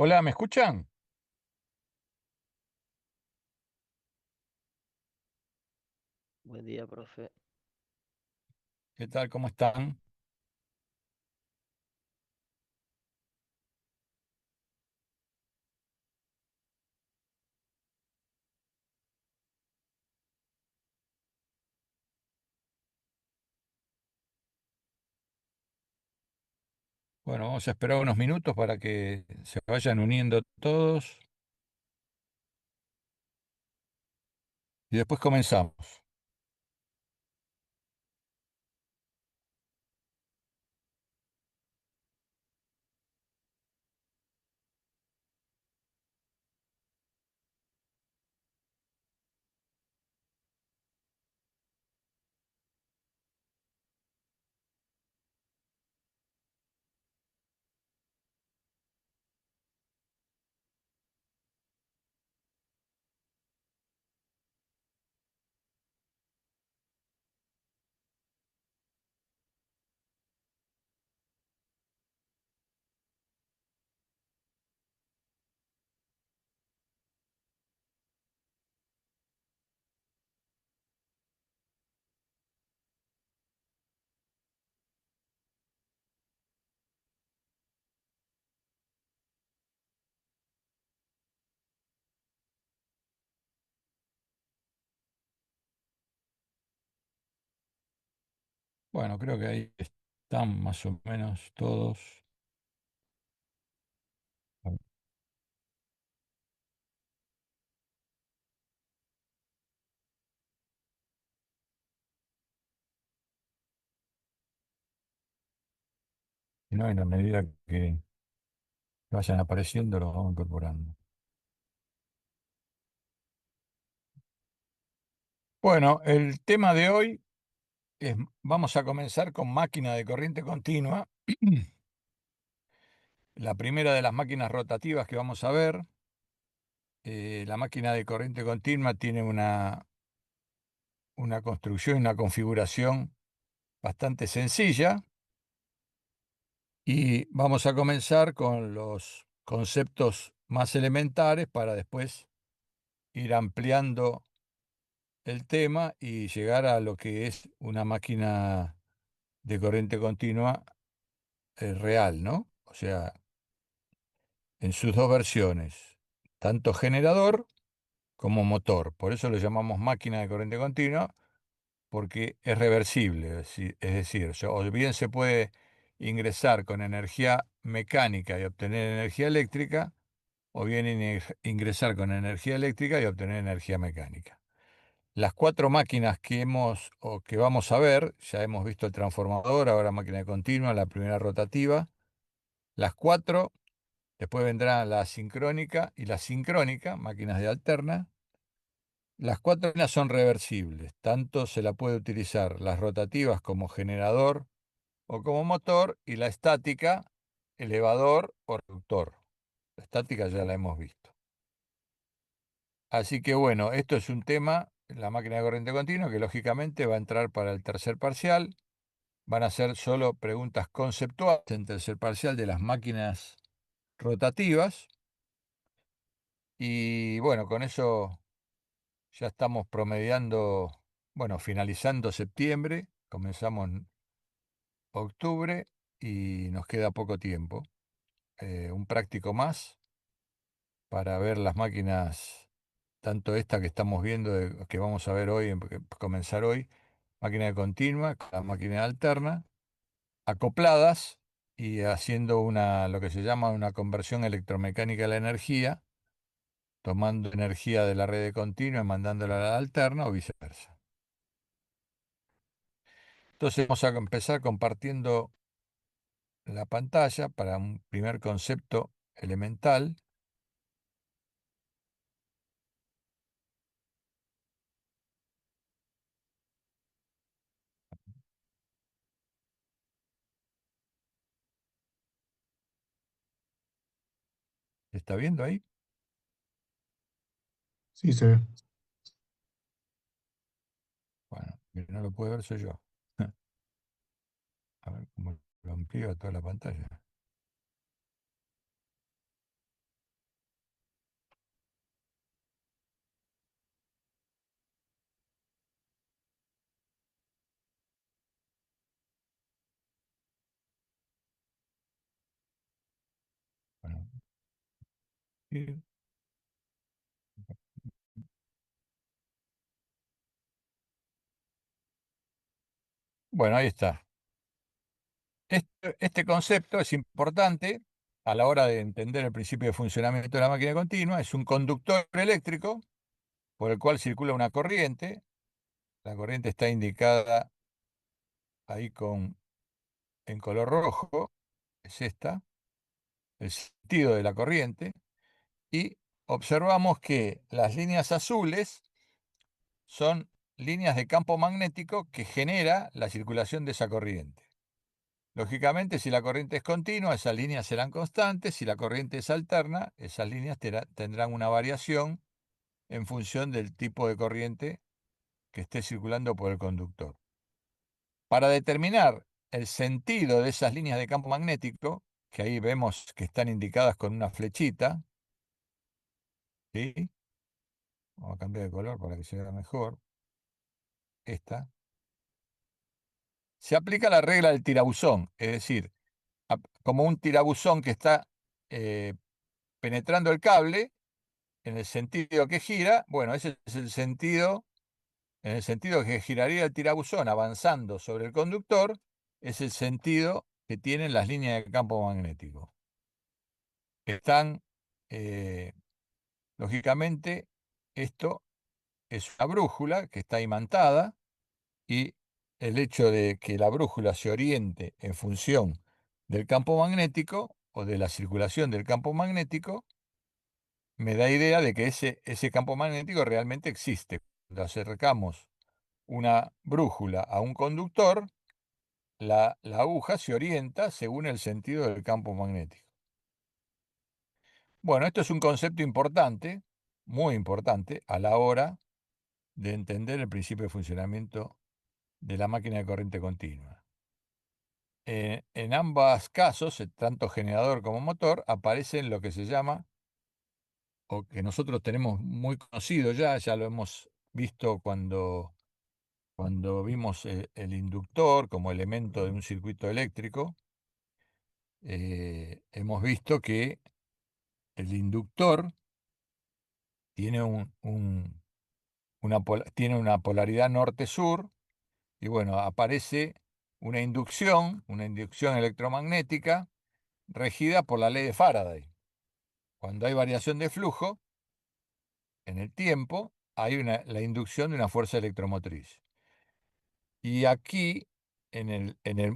Hola, ¿me escuchan? Buen día, profe. ¿Qué tal? ¿Cómo están? Bueno, vamos a esperar unos minutos para que se vayan uniendo todos y después comenzamos. Bueno, creo que ahí están más o menos todos. Y no, en la medida que vayan apareciendo, los vamos incorporando. Bueno, el tema de hoy es, vamos a comenzar con máquina de corriente continua. La primera de las máquinas rotativas que vamos a ver, la máquina de corriente continua tiene una construcción y una configuración bastante sencilla y vamos a comenzar con los conceptos más elementares para después ir ampliando el tema y llegar a lo que es una máquina de corriente continua real, ¿no? O sea, en sus dos versiones, tanto generador como motor. Por eso lo llamamos máquina de corriente continua porque es reversible, es decir, o bien se puede ingresar con energía mecánica y obtener energía eléctrica, o bien ingresar con energía eléctrica y obtener energía mecánica. Las cuatro máquinas que hemos o que vamos a ver, ya hemos visto el transformador, ahora máquina de continua, la primera rotativa, las cuatro, después vendrá la sincrónica y la sincrónica, máquinas de alterna. Las cuatro líneas son reversibles, tanto se la puede utilizar las rotativas como generador o como motor y la estática, elevador o reductor. La estática ya la hemos visto. Así que bueno, esto es un tema, la máquina de corriente continua, que lógicamente va a entrar para el tercer parcial. Van a ser solo preguntas conceptuales en tercer parcial de las máquinas rotativas. Y bueno, con eso ya estamos promediando, bueno, finalizando septiembre, comenzamos en octubre y nos queda poco tiempo. Un práctico más para ver las máquinas, tanto esta que estamos viendo, que vamos a ver hoy, que comenzar hoy, máquina de continua, la máquina de alterna, acopladas y haciendo lo que se llama una conversión electromecánica de la energía, tomando energía de la red de continua y mandándola a la alterna o viceversa. Entonces vamos a empezar compartiendo la pantalla para un primer concepto elemental. ¿Está viendo ahí? Sí, se ve. Bueno, el que no lo puede ver soy yo. A ver cómo lo amplío a toda la pantalla. Sí. Bueno, ahí está. Este concepto es importante a la hora de entender el principio de funcionamiento de la máquina continua. Es un conductor eléctrico por el cual circula una corriente. La corriente está indicada ahí en color rojo, es esta, el sentido de la corriente. Y observamos que las líneas azules son líneas de campo magnético que genera la circulación de esa corriente. Lógicamente, si la corriente es continua, esas líneas serán constantes; si la corriente es alterna, esas líneas tendrán una variación en función del tipo de corriente que esté circulando por el conductor. Para determinar el sentido de esas líneas de campo magnético, que ahí vemos que están indicadas con una flechita, ¿sí? Vamos a cambiar de color para que se vea mejor. Esta. Se aplica la regla del tirabuzón, es decir, como un tirabuzón que está eh, penetrando el cable en el sentido que gira. Bueno, ese es el sentido, en el sentido que giraría el tirabuzón avanzando sobre el conductor, es el sentido que tienen las líneas de campo magnético. Están, eh, lógicamente, esto es una brújula que está imantada, y el hecho de que la brújula se oriente en función del campo magnético o de la circulación del campo magnético me da idea de que ese campo magnético realmente existe. Cuando acercamos una brújula a un conductor, la aguja se orienta según el sentido del campo magnético. Bueno, esto es un concepto importante, muy importante, a la hora de entender el principio de funcionamiento de la máquina de corriente continua. En ambos casos, tanto generador como motor, aparecen lo que se llama, o que nosotros tenemos muy conocido ya lo hemos visto cuando vimos el inductor como elemento de un circuito eléctrico. Hemos visto que el inductor tiene tiene una polaridad norte-sur, y bueno, aparece una inducción electromagnética regida por la ley de Faraday. Cuando hay variación de flujo en el tiempo, hay la inducción de una fuerza electromotriz. Y aquí,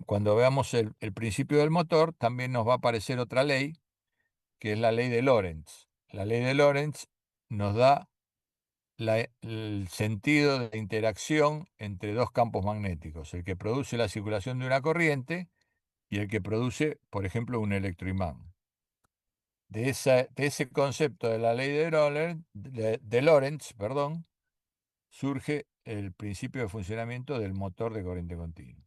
cuando veamos el principio del motor, también nos va a aparecer otra ley, que es la ley de Lorentz. La ley de Lorentz nos da el sentido de interacción entre dos campos magnéticos, el que produce la circulación de una corriente y el que produce, por ejemplo, un electroimán. De ese concepto de la ley de Lorentz, perdón, surge el principio de funcionamiento del motor de corriente continua.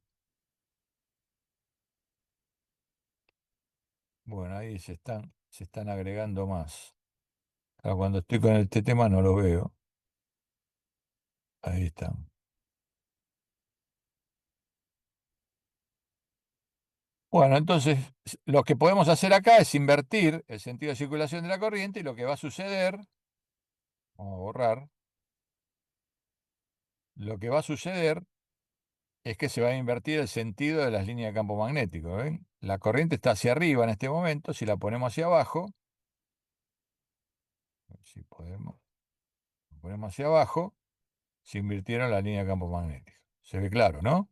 Bueno, ahí se están agregando más. Claro, cuando estoy con este tema no lo veo. Ahí están. Bueno, entonces lo que podemos hacer acá es invertir el sentido de circulación de la corriente, y lo que va a suceder, vamos a borrar, lo que va a suceder es que se va a invertir el sentido de las líneas de campo magnético. ¿Ven? La corriente está hacia arriba en este momento. Si la ponemos hacia abajo, si podemos, la ponemos hacia abajo, se invirtieron las líneas de campo magnético. Se ve claro, ¿no?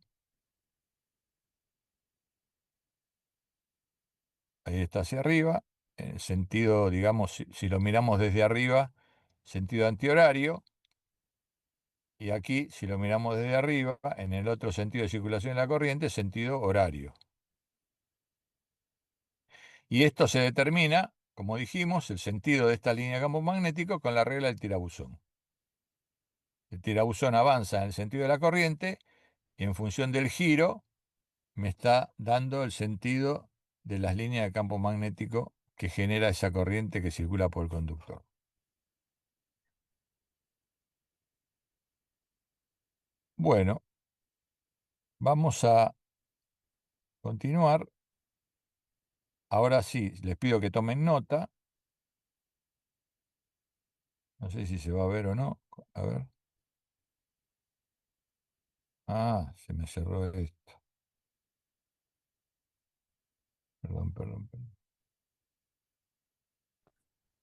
Ahí está hacia arriba, en el sentido, digamos, si lo miramos desde arriba, sentido antihorario. Y aquí, si lo miramos desde arriba, en el otro sentido de circulación de la corriente, sentido horario. Y esto se determina, como dijimos, el sentido de esta línea de campo magnético con la regla del tirabuzón. El tirabuzón avanza en el sentido de la corriente, y en función del giro me está dando el sentido de las líneas de campo magnético que genera esa corriente que circula por el conductor. Bueno, vamos a continuar. Ahora sí, les pido que tomen nota. No sé si se va a ver o no. A ver. Ah, se me cerró esto. Perdón, perdón, perdón.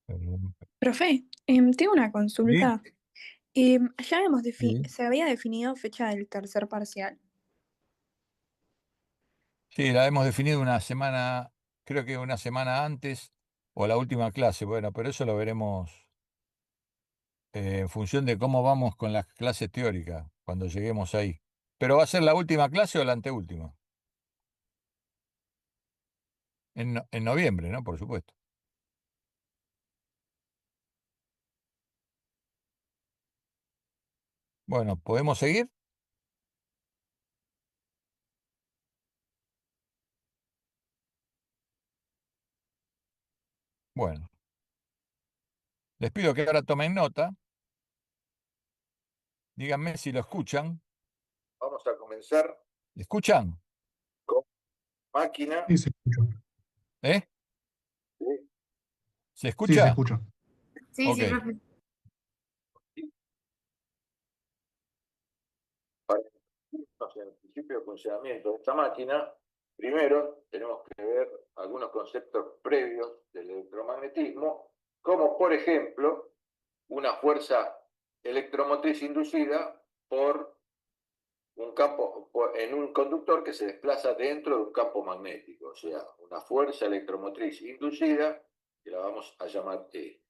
Perdón. Profe, tengo una ¿Sí? consulta. Ya Sí. se había definido fecha del tercer parcial. Sí, la hemos definido una semana, creo que una semana antes o la última clase. Bueno, pero eso lo veremos en función de cómo vamos con las clases teóricas cuando lleguemos ahí. ¿Pero va a ser la última clase o la anteúltima? En noviembre, ¿no? Por supuesto. Bueno, ¿podemos seguir? Bueno, les pido que ahora tomen nota. Díganme si lo escuchan. Vamos a comenzar. ¿Escuchan? Con máquina. Sí, se escucha. ¿Eh? ¿Se Sí, se escucha? escucha. Sí, Ok. sí, profe. Para introducirnos en el principio de funcionamiento de esta máquina, primero tenemos que ver algunos conceptos previos del electromagnetismo, como por ejemplo una fuerza electromotriz inducida por un campo, en un conductor que se desplaza dentro de un campo magnético, o sea, una fuerza electromotriz inducida, que la vamos a llamar E.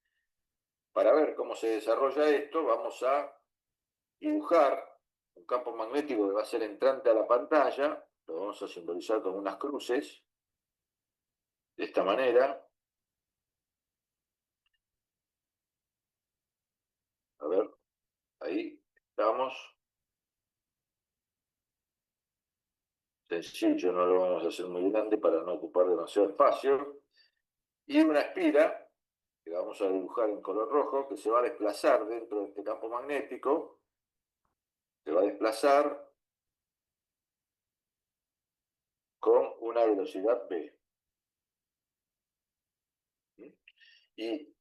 Para ver cómo se desarrolla esto, vamos a dibujar un campo magnético que va a ser entrante a la pantalla, lo vamos a simbolizar con unas cruces, de esta manera. A ver, ahí estamos. Sencillo, no lo vamos a hacer muy grande para no ocupar demasiado espacio. Y una espira, que la vamos a dibujar en color rojo, que se va a desplazar dentro de este campo magnético, se va a desplazar con una velocidad v. Y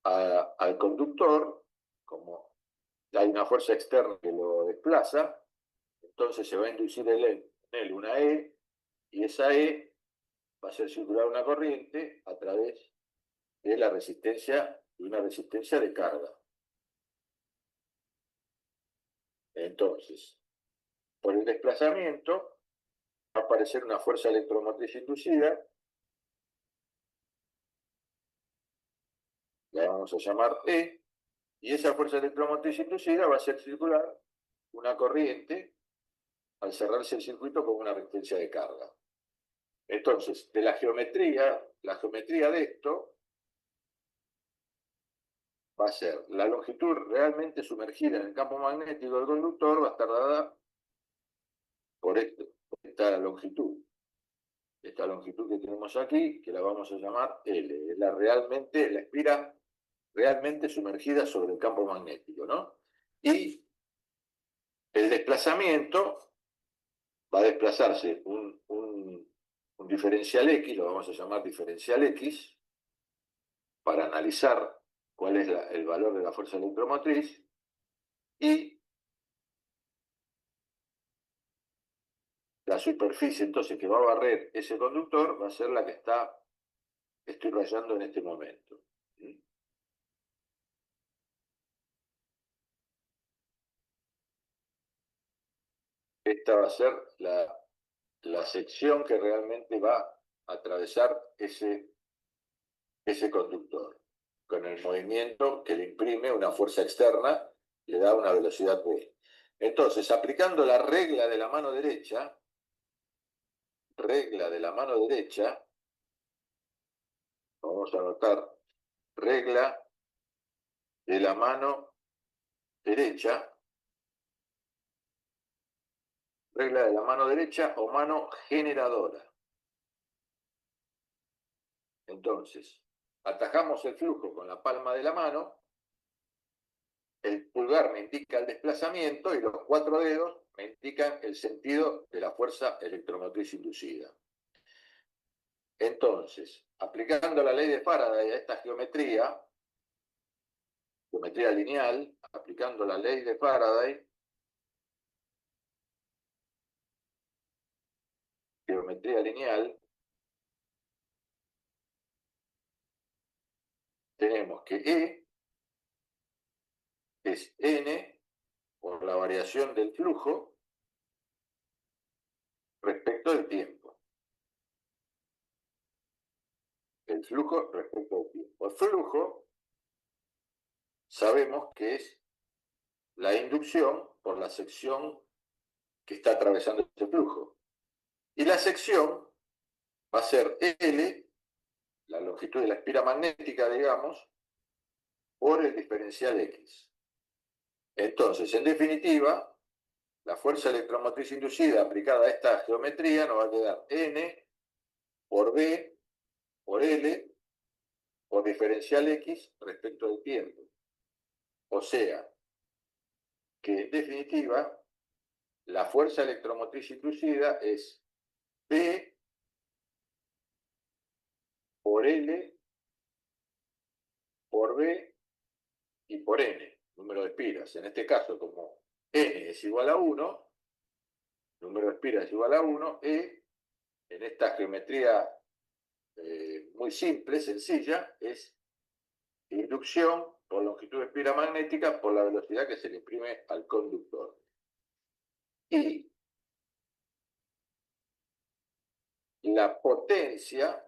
al conductor, como hay una fuerza externa que lo desplaza, entonces se va a inducir en él una E, y esa E va a hacer circular una corriente a través de la resistencia, de una resistencia de carga. Entonces, por el desplazamiento va a aparecer una fuerza electromotriz inducida, la vamos a llamar E, y esa fuerza electromotriz inducida va a hacer circular una corriente al cerrarse el circuito con una resistencia de carga. Entonces, de la geometría de esto va a ser la longitud realmente sumergida en el campo magnético del conductor, va a estar dada por esta longitud. Esta longitud que tenemos aquí, que la vamos a llamar L, es la espira realmente sumergida sobre el campo magnético, ¿no? Y el desplazamiento va a desplazarse un diferencial X, lo vamos a llamar diferencial X, para analizar cuál es el valor de la fuerza electromotriz, y la superficie entonces que va a barrer ese conductor va a ser la que estoy rayando en este momento. ¿Sí? Esta va a ser la sección que realmente va a atravesar ese conductor, con el movimiento que le imprime una fuerza externa, le da una velocidad v. Entonces, aplicando la regla de la mano derecha, vamos a anotar regla de la mano derecha, regla de la mano derecha o mano generadora. Entonces, atajamos el flujo con la palma de la mano, el pulgar me indica el desplazamiento y los 4 dedos me indican el sentido de la fuerza electromotriz inducida. Entonces, aplicando la ley de Faraday a esta geometría, geometría lineal, aplicando la ley de Faraday, geometría lineal, tenemos que E es n por la variación del flujo respecto del tiempo. El flujo respecto al tiempo. El flujo sabemos que es la inducción por la sección que está atravesando este flujo. Y la sección va a ser L, la longitud de la espira magnética, digamos, por el diferencial X. Entonces, en definitiva, la fuerza electromotriz inducida aplicada a esta geometría nos va a quedar N por B por L por diferencial X respecto del tiempo. O sea, que en definitiva, la fuerza electromotriz inducida es B por L por B y por N, número de espiras. En este caso, como N es igual a 1, número de espiras es igual a 1, E, en esta geometría muy simple, sencilla, es inducción por longitud de espira magnética por la velocidad que se le imprime al conductor. Y la potencia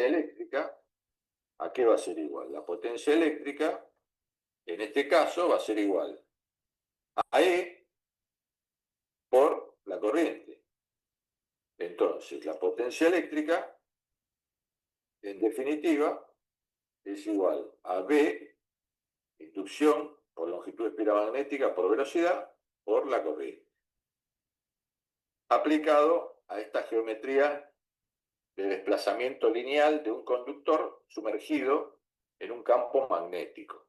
eléctrica, ¿a qué va a ser igual? La potencia eléctrica, en este caso, va a ser igual a E por la corriente. Entonces, la potencia eléctrica, en definitiva, es igual a B, inducción por longitud de espira magnética por velocidad, por la corriente. Aplicado a esta geometría de desplazamiento lineal de un conductor sumergido en un campo magnético.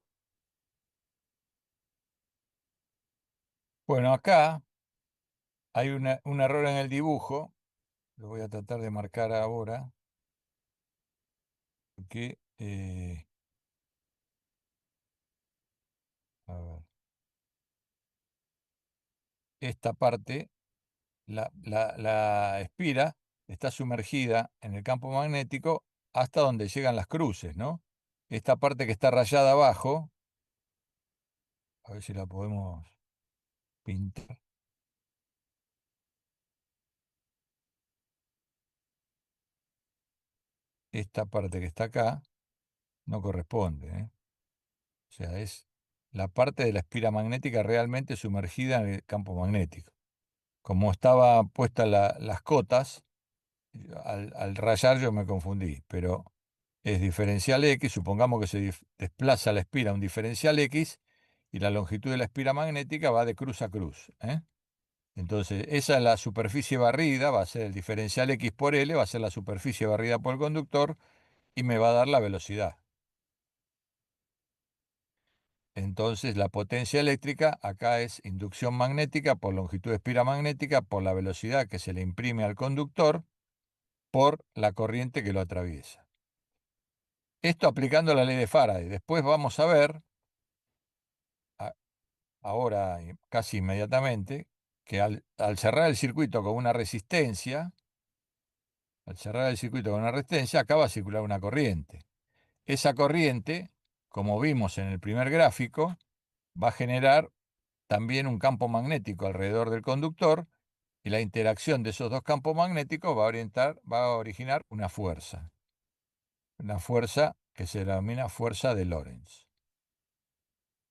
Bueno, acá hay un error en el dibujo, lo voy a tratar de marcar ahora, porque, a ver, esta parte, la espira está sumergida en el campo magnético hasta donde llegan las cruces, ¿no? Esta parte que está rayada abajo, a ver si la podemos pintar. Esta parte que está acá no corresponde, ¿eh? O sea, es la parte de la espira magnética realmente sumergida en el campo magnético. Como estaba puestas las cotas, al rayar yo me confundí, pero es diferencial X, supongamos que se desplaza la espira a un diferencial X y la longitud de la espira magnética va de cruz a cruz, ¿eh? Entonces, esa es la superficie barrida, va a ser el diferencial X por L, va a ser la superficie barrida por el conductor y me va a dar la velocidad. Entonces, la potencia eléctrica acá es inducción magnética por longitud de espira magnética por la velocidad que se le imprime al conductor por la corriente que lo atraviesa. Esto aplicando la ley de Faraday. Después vamos a ver, ahora casi inmediatamente, que al cerrar el circuito con una resistencia, acá va a circular una corriente. Esa corriente, como vimos en el primer gráfico, va a generar también un campo magnético alrededor del conductor y la interacción de esos dos campos magnéticos va a originar una fuerza que se denomina fuerza de Lorentz,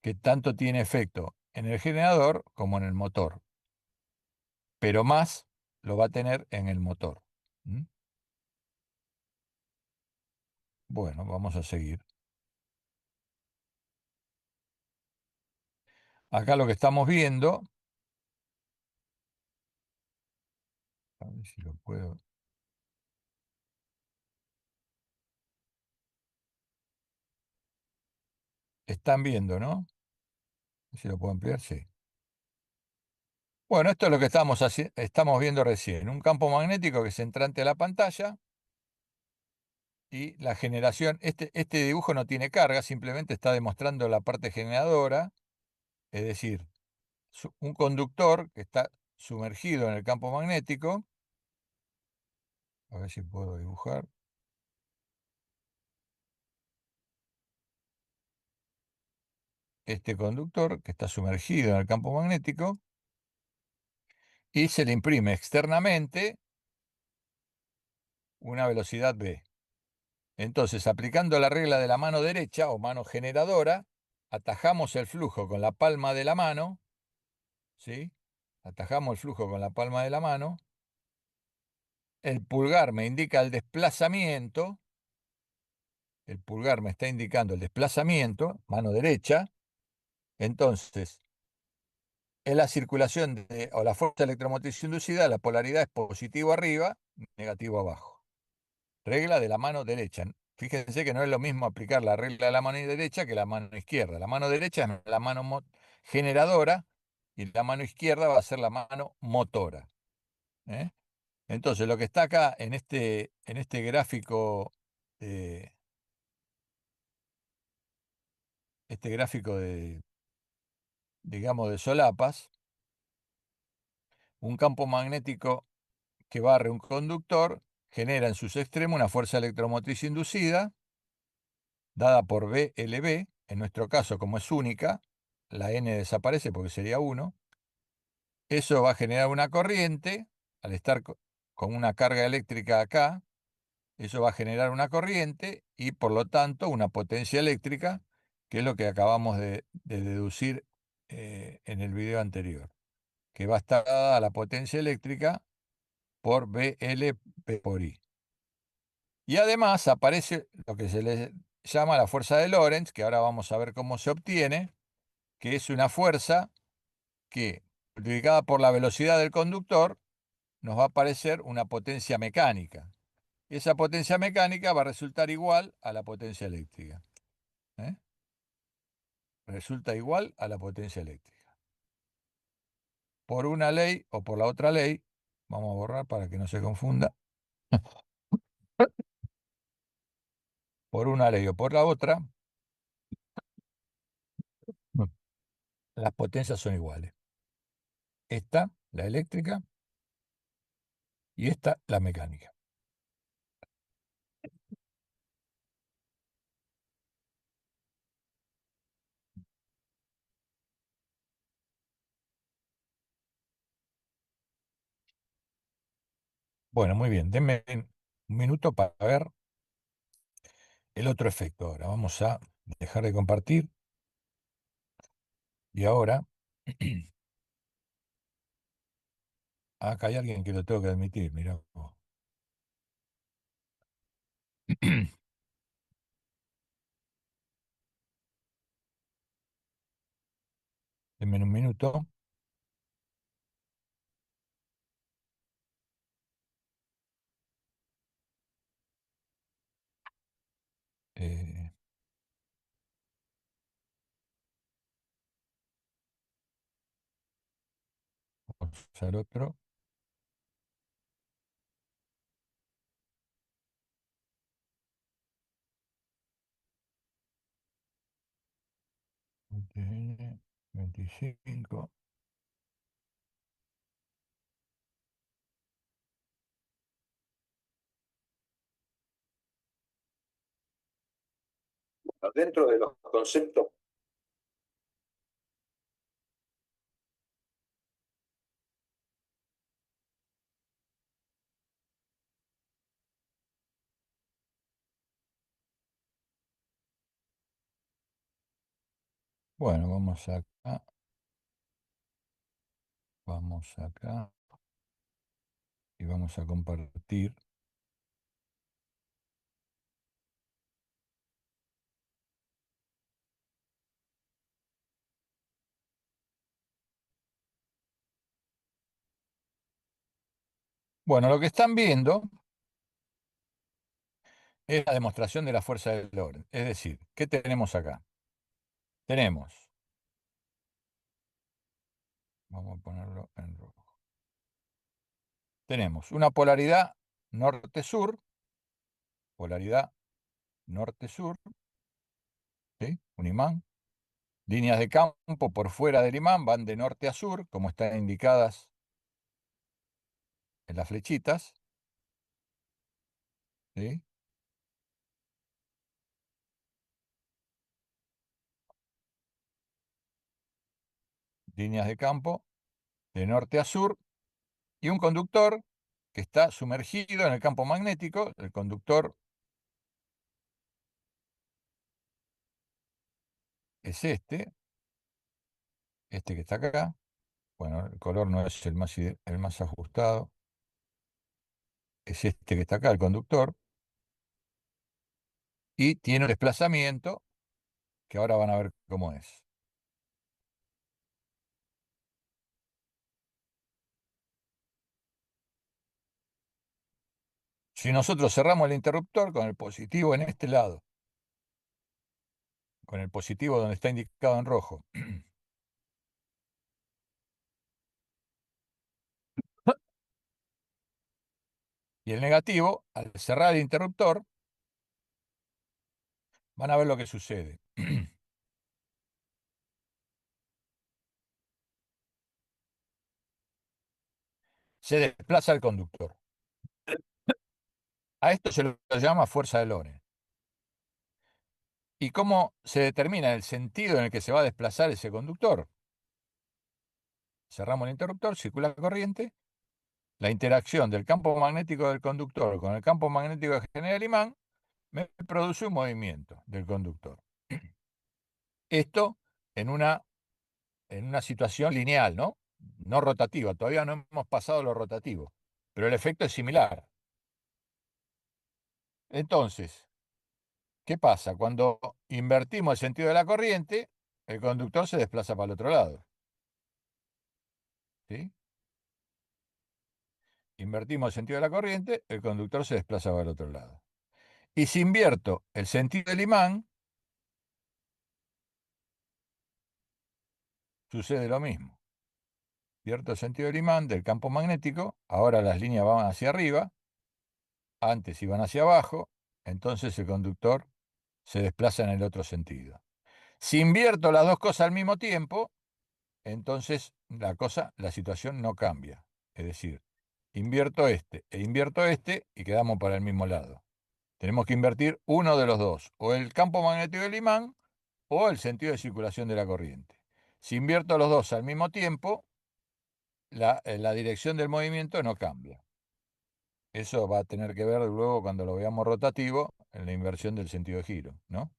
que tanto tiene efecto en el generador como en el motor, pero más lo va a tener en el motor. ¿Mm? Bueno, vamos a seguir. Acá lo que estamos viendo, a ver si lo puedo. Están viendo, ¿no? Si lo puedo ampliar, sí. Bueno, esto es lo que estamos viendo recién. Un campo magnético que es entrante a la pantalla Y la generación, este dibujo no tiene carga, simplemente está demostrando la parte generadora, es decir, un conductor que está sumergido en el campo magnético. A ver si puedo dibujar. Este conductor que está sumergido en el campo magnético y se le imprime externamente una velocidad v. Entonces, aplicando la regla de la mano derecha o mano generadora, atajamos el flujo con la palma de la mano, ¿sí? Atajamos el flujo con la palma de la mano. El pulgar me indica el desplazamiento. El pulgar me está indicando el desplazamiento, mano derecha. Entonces, en la circulación o la fuerza electromotriz inducida, la polaridad es positivo arriba, negativo abajo. Regla de la mano derecha. Fíjense que no es lo mismo aplicar la regla de la mano derecha que la mano izquierda. La mano derecha es la mano generadora y la mano izquierda va a ser la mano motora. ¿Eh? Entonces, lo que está acá en este gráfico, de, digamos, de solapas, un campo magnético que barre un conductor genera en sus extremos una fuerza electromotriz inducida dada por BLB. En nuestro caso, como es única, la N desaparece porque sería 1. Eso va a generar una corriente, al estar con una carga eléctrica acá, eso va a generar una corriente y por lo tanto una potencia eléctrica, que es lo que acabamos de deducir en el video anterior, que va a estar dada a la potencia eléctrica por BLP por I. Y además aparece lo que se le llama la fuerza de Lorentz, que ahora vamos a ver cómo se obtiene, que es una fuerza que, multiplicada por la velocidad del conductor, nos va a aparecer una potencia mecánica. Esa potencia mecánica va a resultar igual a la potencia eléctrica. ¿Eh? Resulta igual a la potencia eléctrica. Por una ley o por la otra ley, vamos a borrar para que no se confunda, por una ley o por la otra, las potencias son iguales. Esta, la eléctrica, y esta, la mecánica. Bueno, muy bien. Denme un minuto para ver el otro efecto. Ahora vamos a dejar de compartir. Y ahora, acá hay alguien que lo tengo que admitir. Mirá vos. Denme un minuto. Eh, Vamos a usar otro. UTN 25. Dentro de los conceptos. Bueno, vamos acá. Vamos acá. Y vamos a compartir. Bueno, lo que están viendo es la demostración de la fuerza de Lorentz. Es decir, ¿qué tenemos acá? Tenemos, vamos a ponerlo en rojo. Tenemos una polaridad norte-sur, polaridad norte-sur, ¿sí? Un imán. Líneas de campo por fuera del imán van de norte a sur, como están indicadas en las flechitas, ¿sí? Líneas de campo de norte a sur, y un conductor que está sumergido en el campo magnético. El conductor es este que está acá. Bueno, el color no es el más ajustado. Es este que está acá, el conductor. Y tiene un desplazamiento que ahora van a ver cómo es. Si nosotros cerramos el interruptor con el positivo en este lado, con el positivo donde está indicado en rojo, y el negativo, al cerrar el interruptor, van a ver lo que sucede. Se desplaza el conductor. A esto se lo llama fuerza de Lorentz. ¿Y cómo se determina el sentido en el que se va a desplazar ese conductor? Cerramos el interruptor, circula la corriente, la interacción del campo magnético del conductor con el campo magnético que genera el imán me produce un movimiento del conductor. Esto en una situación lineal, ¿no? No rotativa, todavía no hemos pasado lo rotativo, pero el efecto es similar. Entonces, ¿qué pasa? Cuando invertimos el sentido de la corriente, el conductor se desplaza para el otro lado. ¿Sí? Invertimos el sentido de la corriente, el conductor se desplaza para el otro lado. Y si invierto el sentido del imán, sucede lo mismo. Invierto el sentido del imán del campo magnético, ahora las líneas van hacia arriba, antes iban hacia abajo, entonces el conductor se desplaza en el otro sentido. Si invierto las dos cosas al mismo tiempo, entonces la situación no cambia. Es decir, invierto este y quedamos para el mismo lado. Tenemos que invertir uno de los dos, o el campo magnético del imán o el sentido de circulación de la corriente. Si invierto los dos al mismo tiempo, la dirección del movimiento no cambia. Eso va a tener que ver luego cuando lo veamos rotativo en la inversión del sentido de giro, ¿no?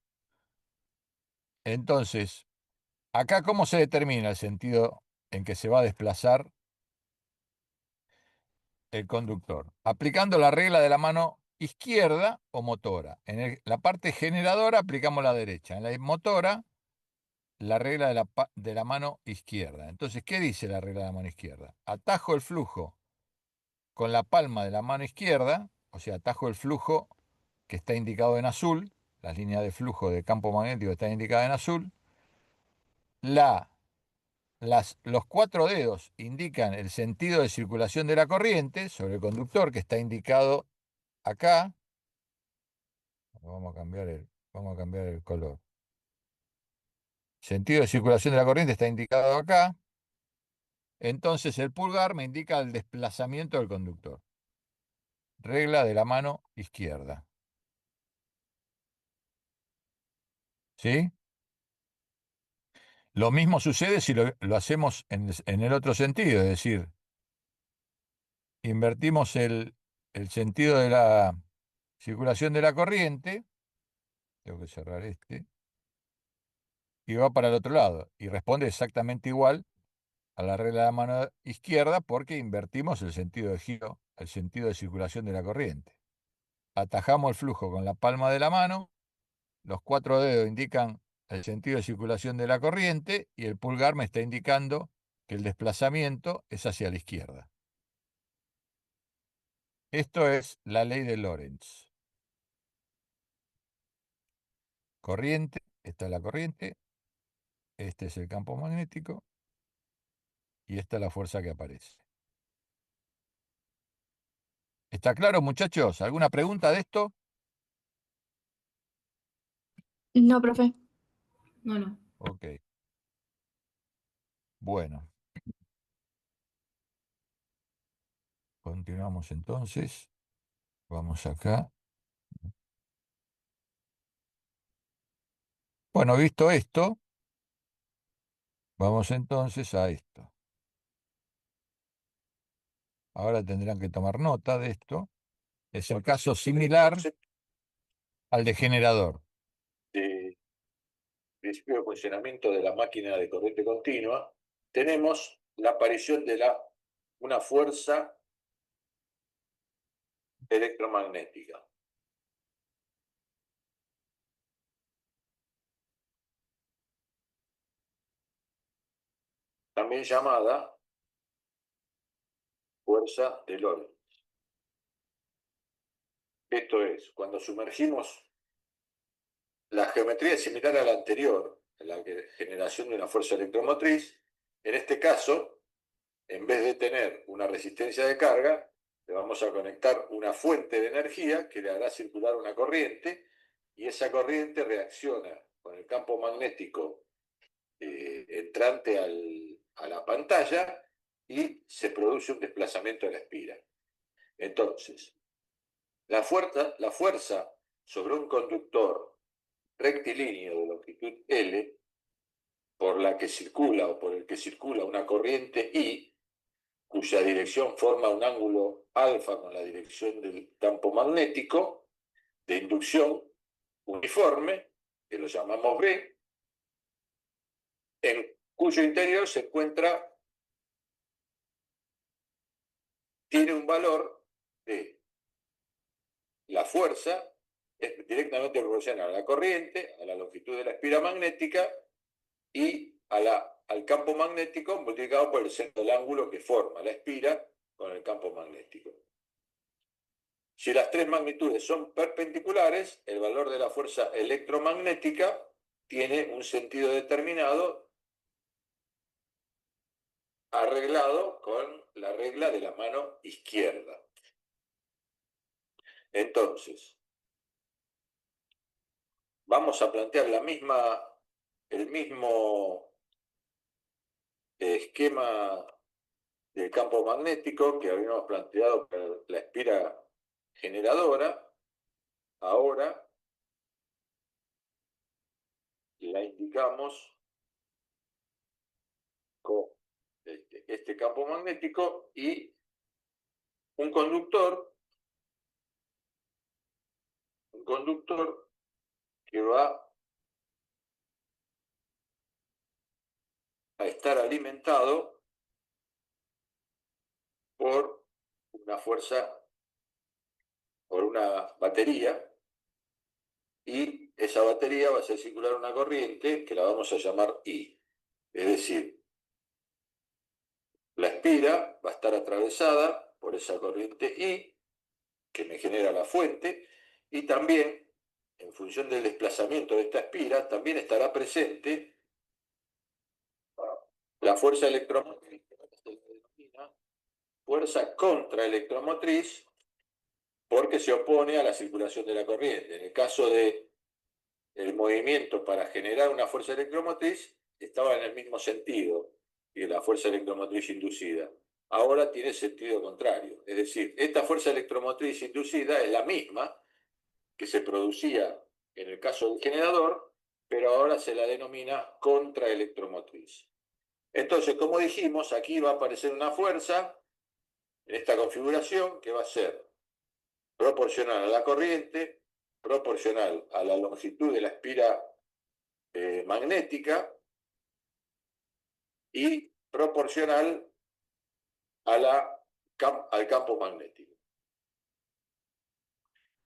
Entonces, acá, ¿cómo se determina el sentido en que se va a desplazar el conductor? Aplicando la regla de la mano izquierda o motora. En la parte generadora aplicamos la derecha. En la motora, la regla de la mano izquierda. Entonces, ¿qué dice la regla de la mano izquierda? Atajo el flujo con la palma de la mano izquierda, o sea, atajo el flujo que está indicado en azul, las líneas de flujo de campo magnético están indicadas en azul. Los cuatro dedos indican el sentido de circulación de la corriente sobre el conductor, que está indicado acá. Vamos a cambiar el color. Sentido de circulación de la corriente está indicado acá. Entonces el pulgar me indica el desplazamiento del conductor. Regla de la mano izquierda. ¿Sí? Lo mismo sucede si lo hacemos en el otro sentido, es decir, invertimos el sentido de la circulación de la corriente, tengo que cerrar y va para el otro lado, y responde exactamente igual a la regla de la mano izquierda porque invertimos el sentido de giro, el sentido de circulación de la corriente. Atajamos el flujo con la palma de la mano, los cuatro dedos indican el sentido de circulación de la corriente y el pulgar me está indicando que el desplazamiento es hacia la izquierda. Esto es la ley de Lorentz. Corriente, esta es la corriente, este es el campo magnético y esta es la fuerza que aparece. ¿Está claro, muchachos? ¿Alguna pregunta de esto? No, profe. No. Ok. Bueno. Continuamos entonces. Vamos acá. Bueno, visto esto, vamos entonces a esto. Ahora tendrán que tomar nota de esto. Es el caso similar al de generador. De principio de funcionamiento de la máquina de corriente continua, tenemos la aparición de una fuerza electromagnética. También llamada fuerza de Lorentz. Esto es, cuando sumergimos la geometría es similar a la anterior, la generación de una fuerza electromotriz. En este caso, en vez de tener una resistencia de carga, le vamos a conectar una fuente de energía que le hará circular una corriente, y esa corriente reacciona con el campo magnético entrante a la pantalla y se produce un desplazamiento de la espira. Entonces, la fuerza sobre un conductor rectilíneo de longitud L por la que circula o por el que circula una corriente I, cuya dirección forma un ángulo alfa con la dirección del campo magnético de inducción uniforme, que lo llamamos B, en cuyo interior se encuentra, tiene un valor de la fuerza, es directamente proporcional a la corriente, a la longitud de la espira magnética y al campo magnético multiplicado por el centro del ángulo que forma la espira con el campo magnético. Si las tres magnitudes son perpendiculares, el valor de la fuerza electromagnética tiene un sentido determinado arreglado con la regla de la mano izquierda. Entonces, vamos a plantear el mismo esquema del campo magnético que habíamos planteado para la espira generadora. Ahora la indicamos con este campo magnético y un conductor que va a estar alimentado por una fuerza, por una batería, y esa batería va a hacer circular una corriente que la vamos a llamar I. Es decir, la espira va a estar atravesada por esa corriente I, que me genera la fuente, y también, en función del desplazamiento de esta espira, también estará presente la fuerza electromotriz, fuerza contraelectromotriz, porque se opone a la circulación de la corriente. En el caso del movimiento para generar una fuerza electromotriz, estaba en el mismo sentido que la fuerza electromotriz inducida. Ahora tiene sentido contrario. Es decir, esta fuerza electromotriz inducida es la misma que se producía en el caso del generador, pero ahora se la denomina contraelectromotriz. Entonces, como dijimos, aquí va a aparecer una fuerza en esta configuración que va a ser proporcional a la corriente, proporcional a la longitud de la espira magnética y proporcional al campo magnético.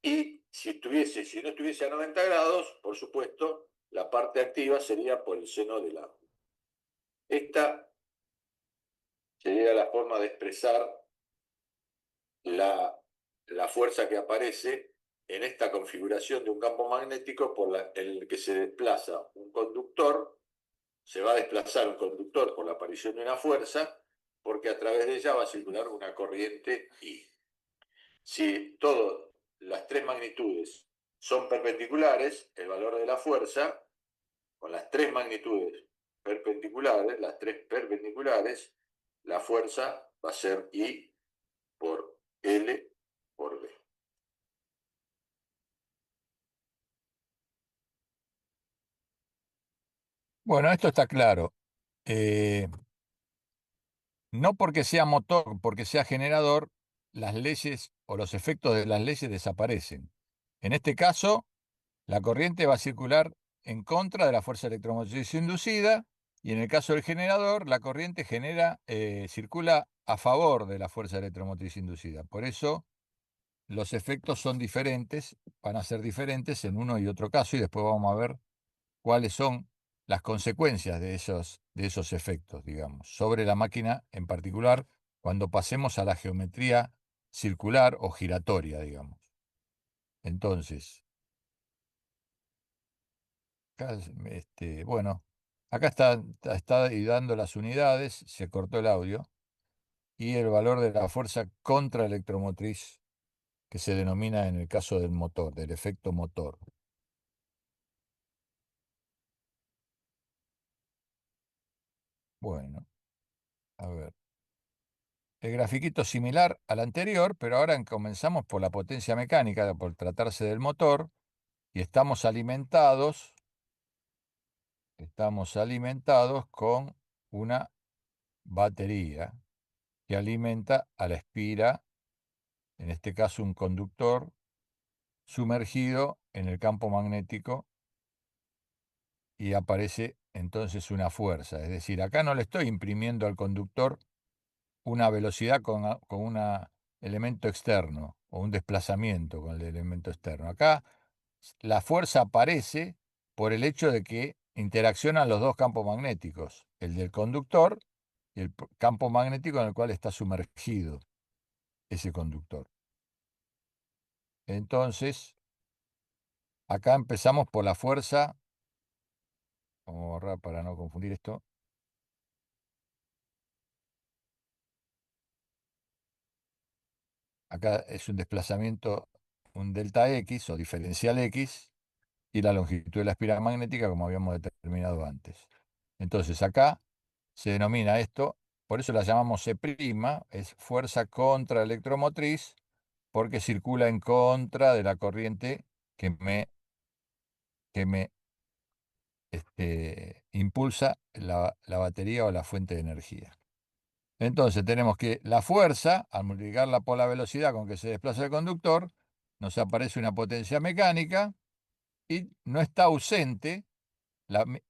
Y si no estuviese a 90 grados, por supuesto, la parte activa sería por el seno del ángulo. Esta sería la forma de expresar la fuerza que aparece en esta configuración de un campo magnético en el que se desplaza un conductor, se va a desplazar un conductor por la aparición de una fuerza, porque a través de ella va a circular una corriente I. Si todas las tres magnitudes son perpendiculares, el valor de la fuerza, con las tres magnitudes perpendiculares, las tres perpendiculares, la fuerza va a ser I por L por B. Bueno, esto está claro. No porque sea motor, porque sea generador, las leyes o los efectos de las leyes desaparecen. En este caso, la corriente va a circular en contra de la fuerza electromotriz inducida y en el caso del generador, la corriente circula a favor de la fuerza electromotriz inducida. Por eso, los efectos son diferentes, van a ser diferentes en uno y otro caso y después vamos a ver cuáles son las consecuencias de esos efectos, digamos, sobre la máquina en particular cuando pasemos a la geometría circular o giratoria, digamos. Entonces, acá, bueno, acá está y dando las unidades, se cortó el audio, y el valor de la fuerza contraelectromotriz que se denomina en el caso del motor, del efecto motor. Bueno, a ver. El grafiquito es similar al anterior, pero ahora comenzamos por la potencia mecánica, por tratarse del motor, y estamos alimentados con una batería que alimenta a la espira, en este caso un conductor sumergido en el campo magnético y aparece entonces una fuerza. Es decir, acá no le estoy imprimiendo al conductor una velocidad con un elemento externo o un desplazamiento con el elemento externo. Acá la fuerza aparece por el hecho de que interaccionan los dos campos magnéticos, el del conductor y el campo magnético en el cual está sumergido ese conductor. Entonces, acá empezamos por la fuerza, vamos a borrar para no confundir esto. Acá es un desplazamiento, un delta X o diferencial X, y la longitud de la espiral magnética, como habíamos determinado antes. Entonces acá se denomina esto, por eso la llamamos C', es fuerza contraelectromotriz, porque circula en contra de la corriente que me impulsa la batería o la fuente de energía. Entonces tenemos que la fuerza, al multiplicarla por la velocidad con que se desplaza el conductor, nos aparece una potencia mecánica y no está ausente.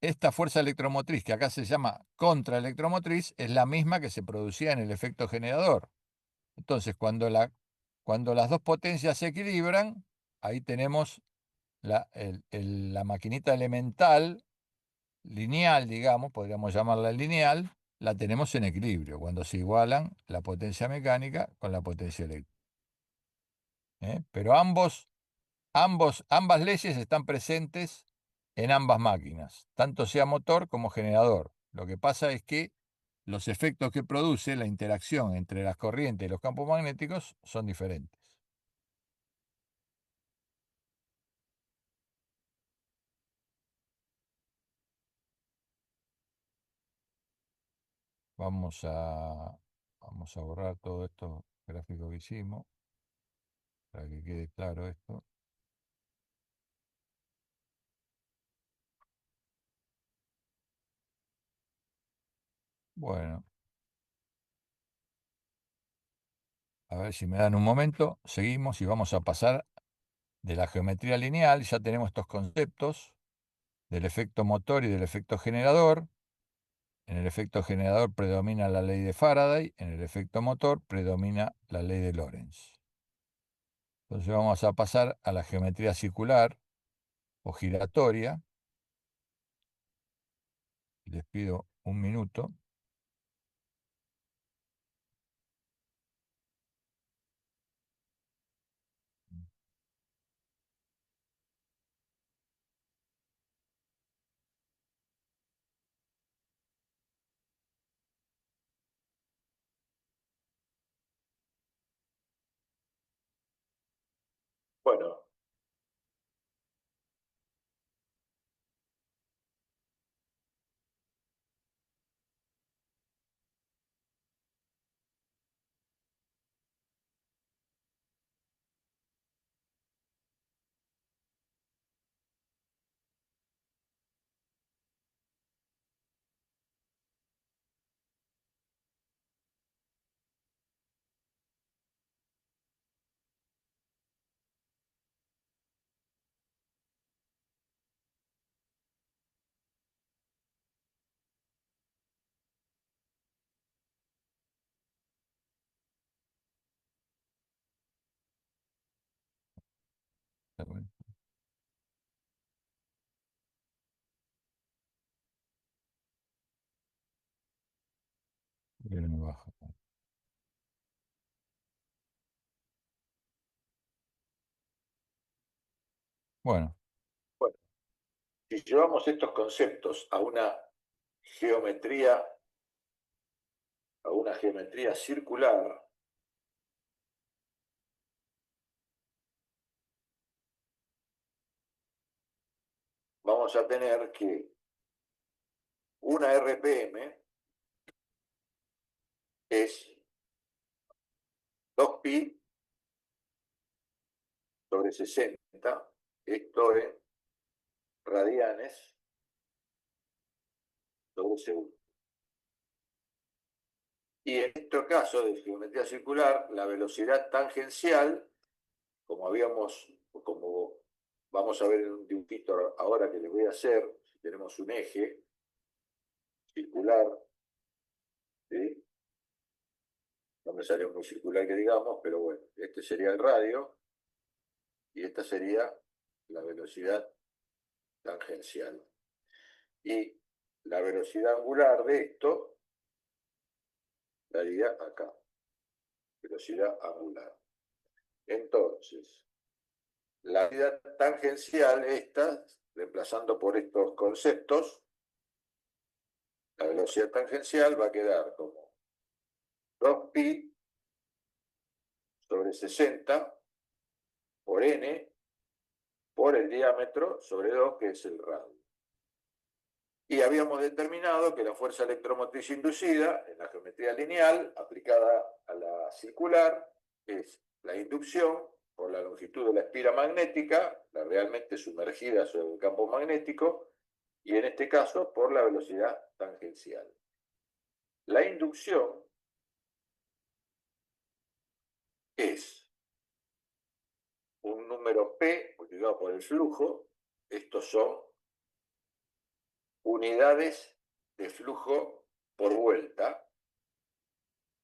Esta fuerza electromotriz, que acá se llama contraelectromotriz, es la misma que se producía en el efecto generador. Entonces, cuando las dos potencias se equilibran, ahí tenemos la maquinita elemental, lineal, digamos, podríamos llamarla lineal, la tenemos en equilibrio, cuando se igualan la potencia mecánica con la potencia eléctrica. Pero ambas leyes están presentes en ambas máquinas, tanto sea motor como generador. Lo que pasa es que los efectos que produce la interacción entre las corrientes y los campos magnéticos son diferentes. Vamos a, vamos a borrar todo esto gráfico que hicimos para que quede claro esto. Bueno, a ver si me dan un momento. Seguimos y vamos a pasar de la geometría lineal. Ya tenemos estos conceptos del efecto motor y del efecto generador. En el efecto generador predomina la ley de Faraday, en el efecto motor predomina la ley de Lorentz. Entonces vamos a pasar a la geometría circular o giratoria. Les pido un minuto. Bueno, Viene baja. Bueno, Bueno, si llevamos estos conceptos a una geometría circular, vamos a tener que una RPM es 2pi sobre 60, esto en radianes sobre segundo. Y en este caso de geometría circular, la velocidad tangencial, como vamos a ver en un dibujito ahora que les voy a hacer, si tenemos un eje circular, ¿sí? No me salió muy circular que digamos, pero bueno, este sería el radio y esta sería la velocidad tangencial. Y la velocidad angular de esto daría acá, velocidad angular. Entonces, la velocidad tangencial, esta, reemplazando por estos conceptos, la velocidad tangencial va a quedar como 2pi sobre 60 por n por el diámetro sobre 2, que es el radio. Y habíamos determinado que la fuerza electromotriz inducida en la geometría lineal aplicada a la circular es la inducción por la longitud de la espira magnética, la realmente sumergida sobre el campo magnético, y en este caso por la velocidad tangencial. La inducción es un número P multiplicado por el flujo. Estos son unidades de flujo por vuelta,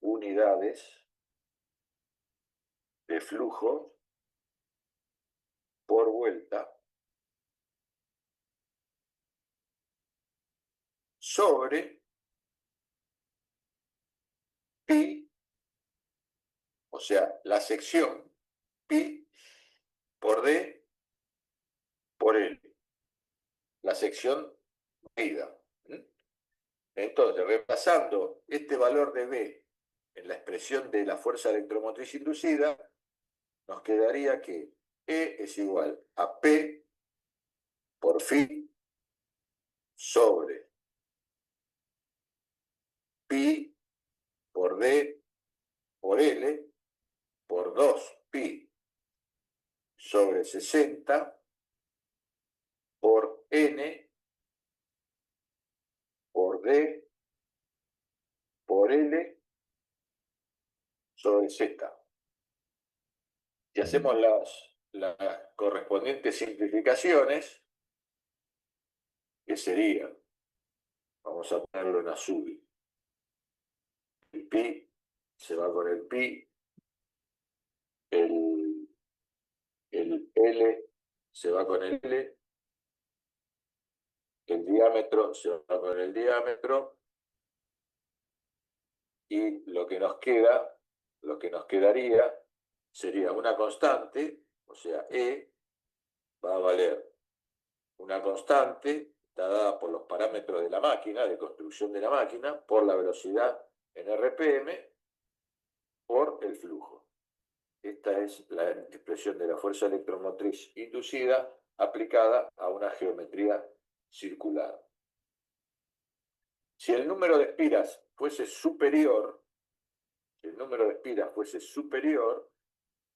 unidades de flujo por vuelta, sobre pi, o sea, la sección pi por d por l, la sección medida. Entonces, reemplazando este valor de B en la expresión de la fuerza electromotriz inducida, nos quedaría que E es igual a P por phi sobre pi por D por L por 2pi sobre 60 por N por D por L sobre Z. Si hacemos las correspondientes simplificaciones, que serían, vamos a ponerlo en azul, el pi se va con el pi, el L se va con el L, el diámetro se va con el diámetro, y lo que nos quedaría sería una constante, o sea, E va a valer una constante dada por los parámetros de la máquina, de construcción de la máquina, por la velocidad en RPM, por el flujo. Esta es la expresión de la fuerza electromotriz inducida aplicada a una geometría circular. Si el número de espiras fuese superior,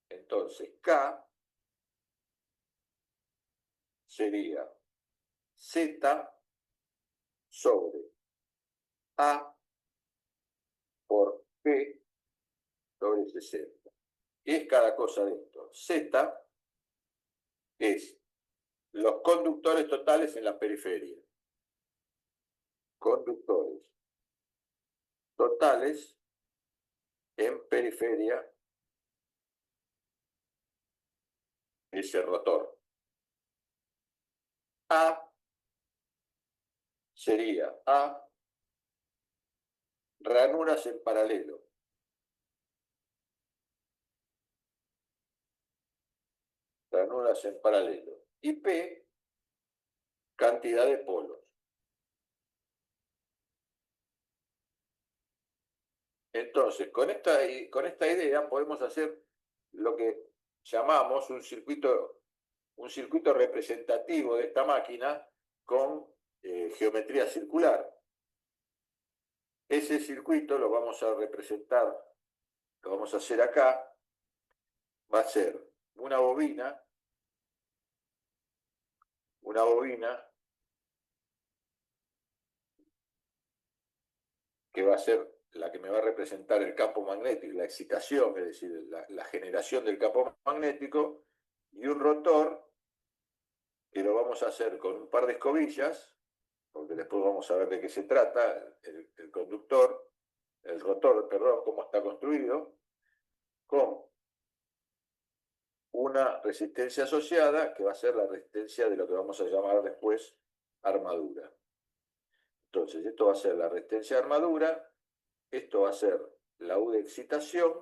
entonces K sería Z sobre A por P sobre 60. ¿Qué es cada cosa de esto? Z es los conductores totales en la periferia. Conductores totales en periferia ese rotor. A sería A ranuras en paralelo. Ranuras en paralelo. Y P, cantidad de polos. Entonces, con esta idea podemos hacer lo que llamamos un circuito representativo de esta máquina con geometría circular. Ese circuito lo vamos a representar, lo vamos a hacer acá, va a ser una bobina que va a ser la que me va a representar el campo magnético, la excitación, es decir, la generación del campo magnético, y un rotor que lo vamos a hacer con un par de escobillas, porque después vamos a ver de qué se trata, el rotor, perdón, cómo está construido, con una resistencia asociada, que va a ser la resistencia de lo que vamos a llamar después armadura. Entonces, esto va a ser la resistencia de armadura, esto va a ser la U de excitación,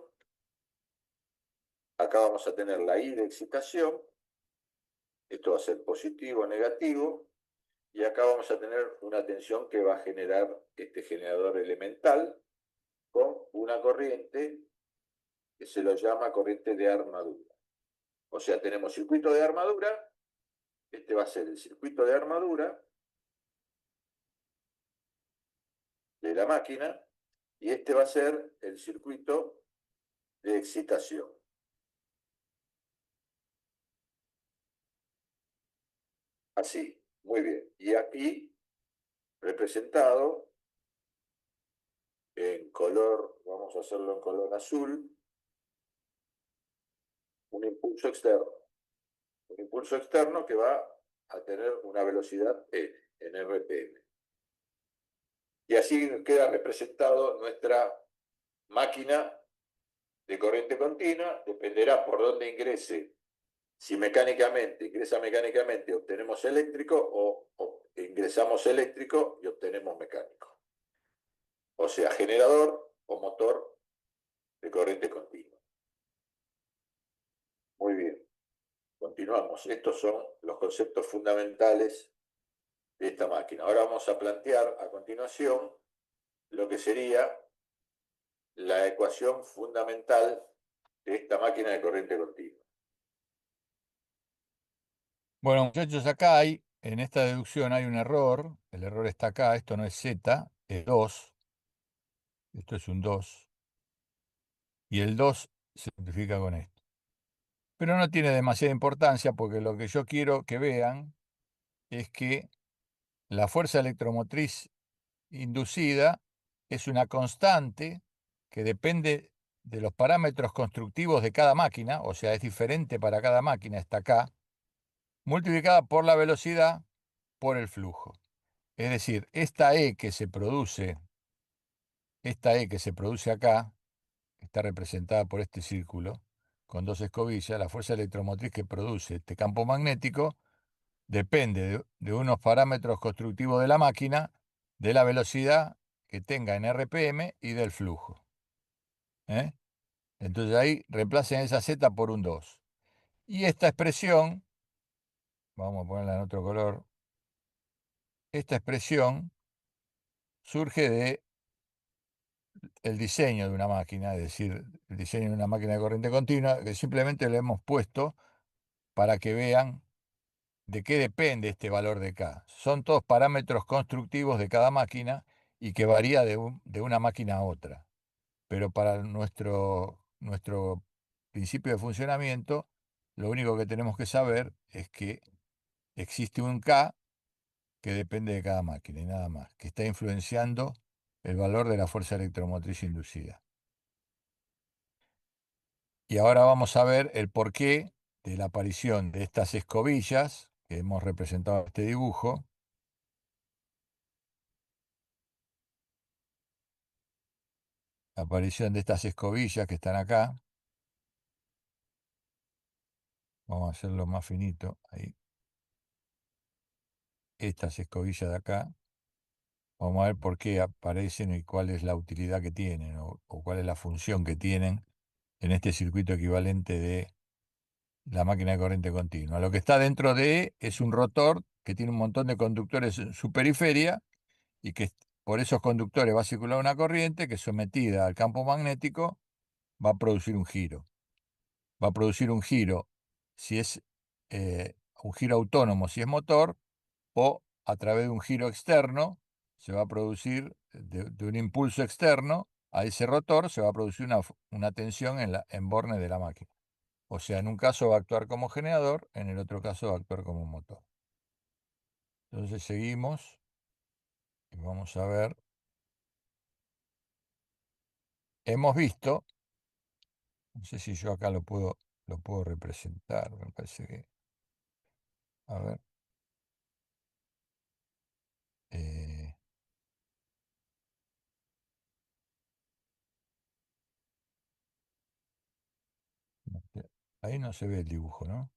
acá vamos a tener la I de excitación, esto va a ser positivo o negativo, y acá vamos a tener una tensión que va a generar este generador elemental con una corriente que se lo llama corriente de armadura. O sea, tenemos circuito de armadura, este va a ser el circuito de armadura de la máquina, y este va a ser el circuito de excitación. Así, muy bien. Y aquí, representado en color, vamos a hacerlo en color azul, un impulso externo. Un impulso externo que va a tener una velocidad n, en RPM. Y así queda representado nuestra máquina de corriente continua, dependerá por dónde ingrese. Si ingresa mecánicamente, obtenemos eléctrico, o ingresamos eléctrico y obtenemos mecánico. O sea, generador o motor de corriente continua. Muy bien, continuamos. Estos son los conceptos fundamentales de esta máquina. Ahora vamos a plantear a continuación lo que sería la ecuación fundamental de esta máquina de corriente continua. Bueno, muchachos, en esta deducción hay un error. El error está acá, esto no es Z, es 2. Esto es un 2. Y el 2 se simplifica con esto. Pero no tiene demasiada importancia porque lo que yo quiero que vean es que la fuerza electromotriz inducida es una constante que depende de los parámetros constructivos de cada máquina, o sea, es diferente para cada máquina, está acá, multiplicada por la velocidad por el flujo. Es decir, esta E que se produce acá, está representada por este círculo con dos escobillas, la fuerza electromotriz que produce este campo magnético depende de unos parámetros constructivos de la máquina, de la velocidad que tenga en RPM y del flujo. ¿Eh? Entonces ahí reemplacen esa Z por un 2. Y esta expresión, vamos a ponerla en otro color, esta expresión surge de el diseño de una máquina, es decir, el diseño de una máquina de corriente continua, que simplemente le hemos puesto para que vean de qué depende este valor de K. Son todos parámetros constructivos de cada máquina y que varía de una máquina a otra. Pero para nuestro principio de funcionamiento, lo único que tenemos que saber es que existe un K que depende de cada máquina y nada más, que está influenciando el valor de la fuerza electromotriz inducida. Y ahora vamos a ver el porqué de la aparición de estas escobillas que hemos representado en este dibujo. La aparición de estas escobillas que están acá. Vamos a hacerlo más finito. Ahí. Estas escobillas de acá. Vamos a ver por qué aparecen y cuál es la utilidad que tienen o cuál es la función que tienen en este circuito equivalente de la máquina de corriente continua. Lo que está dentro de E es un rotor que tiene un montón de conductores en su periferia y que por esos conductores va a circular una corriente que sometida al campo magnético va a producir un giro. Va a producir un giro si es un giro autónomo, si es motor, o a través de un giro externo se va a producir, de un impulso externo a ese rotor, se va a producir una tensión en borne de la máquina. O sea, en un caso va a actuar como generador, en el otro caso va a actuar como motor. Entonces seguimos y vamos a ver. Hemos visto, no sé si yo acá lo puedo representar, me parece que, a ver, eh, ahí no se ve el dibujo, ¿no?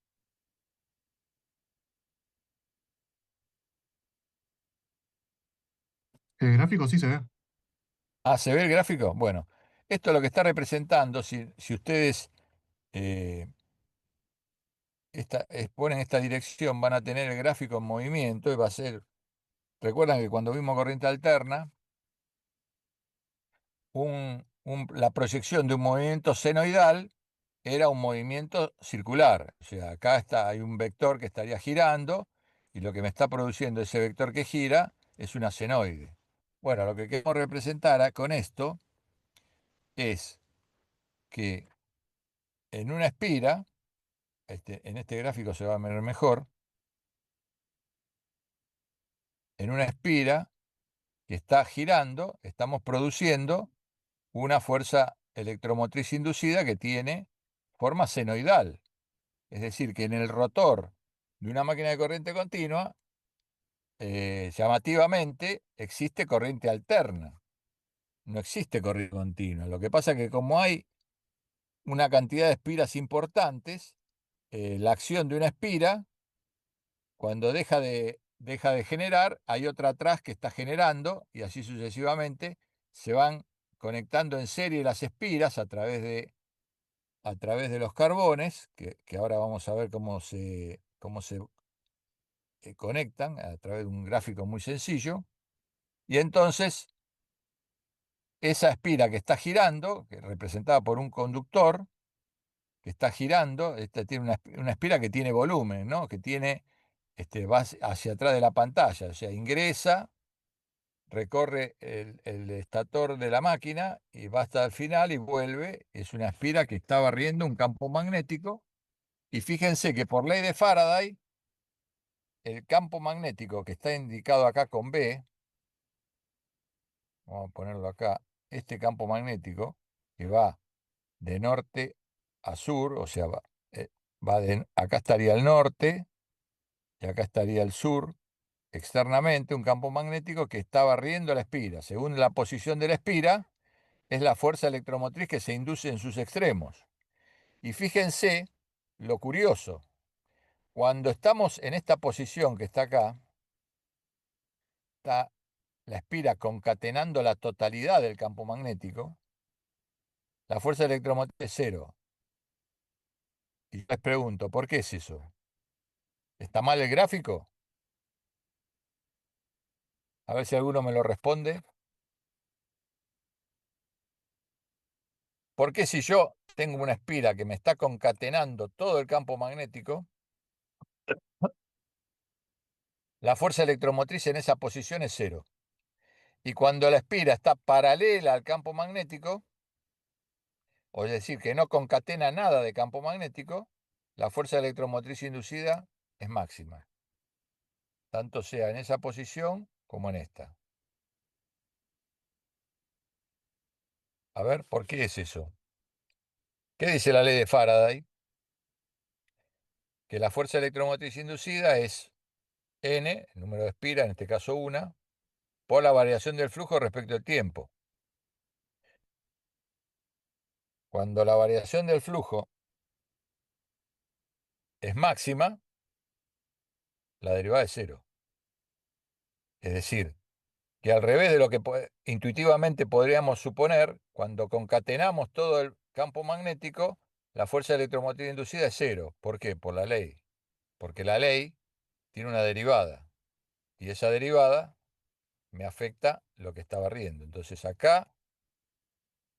El gráfico sí se ve. Ah, ¿se ve el gráfico? Bueno, esto es lo que está representando, si ustedes ponen esta dirección, van a tener el gráfico en movimiento y va a ser, recuerdan que cuando vimos corriente alterna, la proyección de un movimiento senoidal era un movimiento circular. O sea, hay un vector que estaría girando y lo que me está produciendo ese vector que gira es una senoide. Bueno, lo que queremos representar con esto es que en una espira, en este gráfico se va a ver mejor, en una espira que está girando, estamos produciendo una fuerza electromotriz inducida que tiene forma senoidal. Es decir, que en el rotor de una máquina de corriente continua, llamativamente, existe corriente alterna. No existe corriente continua. Lo que pasa es que como hay una cantidad de espiras importantes, la acción de una espira, cuando deja de generar, hay otra atrás que está generando y así sucesivamente se van conectando en serie las espiras a través de los carbones, que ahora vamos a ver cómo se conectan a través de un gráfico muy sencillo. Y entonces esa espira que está girando, que es representada por un conductor que está girando, esta tiene una espira que tiene volumen, ¿no? Que va hacia atrás de la pantalla, o sea, ingresa, recorre el estator de la máquina y va hasta el final y vuelve. Es una espira que está barriendo un campo magnético. Y fíjense que por ley de Faraday, el campo magnético que está indicado acá con B, vamos a ponerlo acá, este campo magnético que va de norte a sur, o sea, acá estaría el norte y acá estaría el sur, externamente, un campo magnético que está barriendo la espira. Según la posición de la espira, es la fuerza electromotriz que se induce en sus extremos. Y fíjense lo curioso, cuando estamos en esta posición que está acá, está la espira concatenando la totalidad del campo magnético, la fuerza electromotriz es cero. Y les pregunto, ¿por qué es eso? ¿Está mal el gráfico? A ver si alguno me lo responde. ¿Por qué si yo tengo una espira que me está concatenando todo el campo magnético, la fuerza electromotriz en esa posición es cero? Y cuando la espira está paralela al campo magnético, o es decir, que no concatena nada de campo magnético, la fuerza electromotriz inducida es máxima, tanto sea en esa posición como en esta. A ver, ¿por qué es eso? ¿Qué dice la ley de Faraday? Que la fuerza electromotriz inducida es N, el número de espira, en este caso una, por la variación del flujo respecto al tiempo. Cuando la variación del flujo es máxima, la derivada es cero. Es decir, que al revés de lo que intuitivamente podríamos suponer, cuando concatenamos todo el campo magnético, la fuerza electromotriz inducida es cero. ¿Por qué? Por la ley. Porque la ley tiene una derivada, y esa derivada me afecta lo que está barriendo. Entonces acá,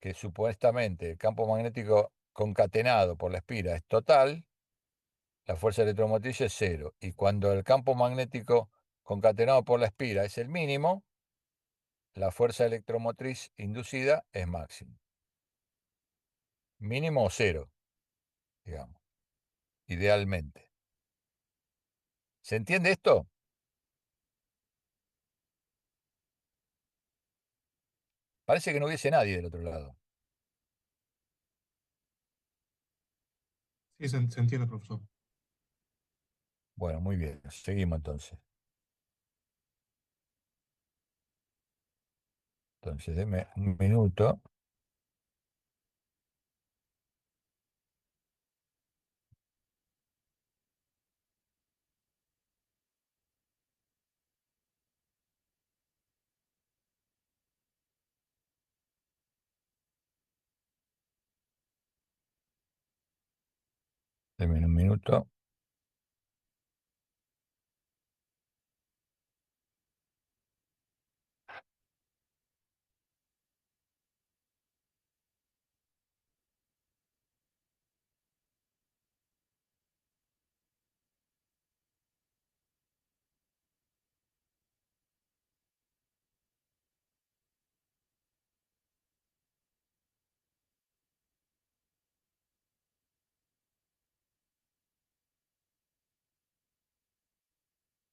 que supuestamente el campo magnético concatenado por la espira es total, la fuerza electromotriz es cero. Y cuando el campo magnético concatenado por la espira es el mínimo, la fuerza electromotriz inducida es máxima. Mínimo o cero, digamos, idealmente. ¿Se entiende esto? Parece que no hubiese nadie del otro lado. Sí, se entiende, profesor. Bueno, muy bien. Seguimos entonces. Entonces, deme un minuto. Deme un minuto.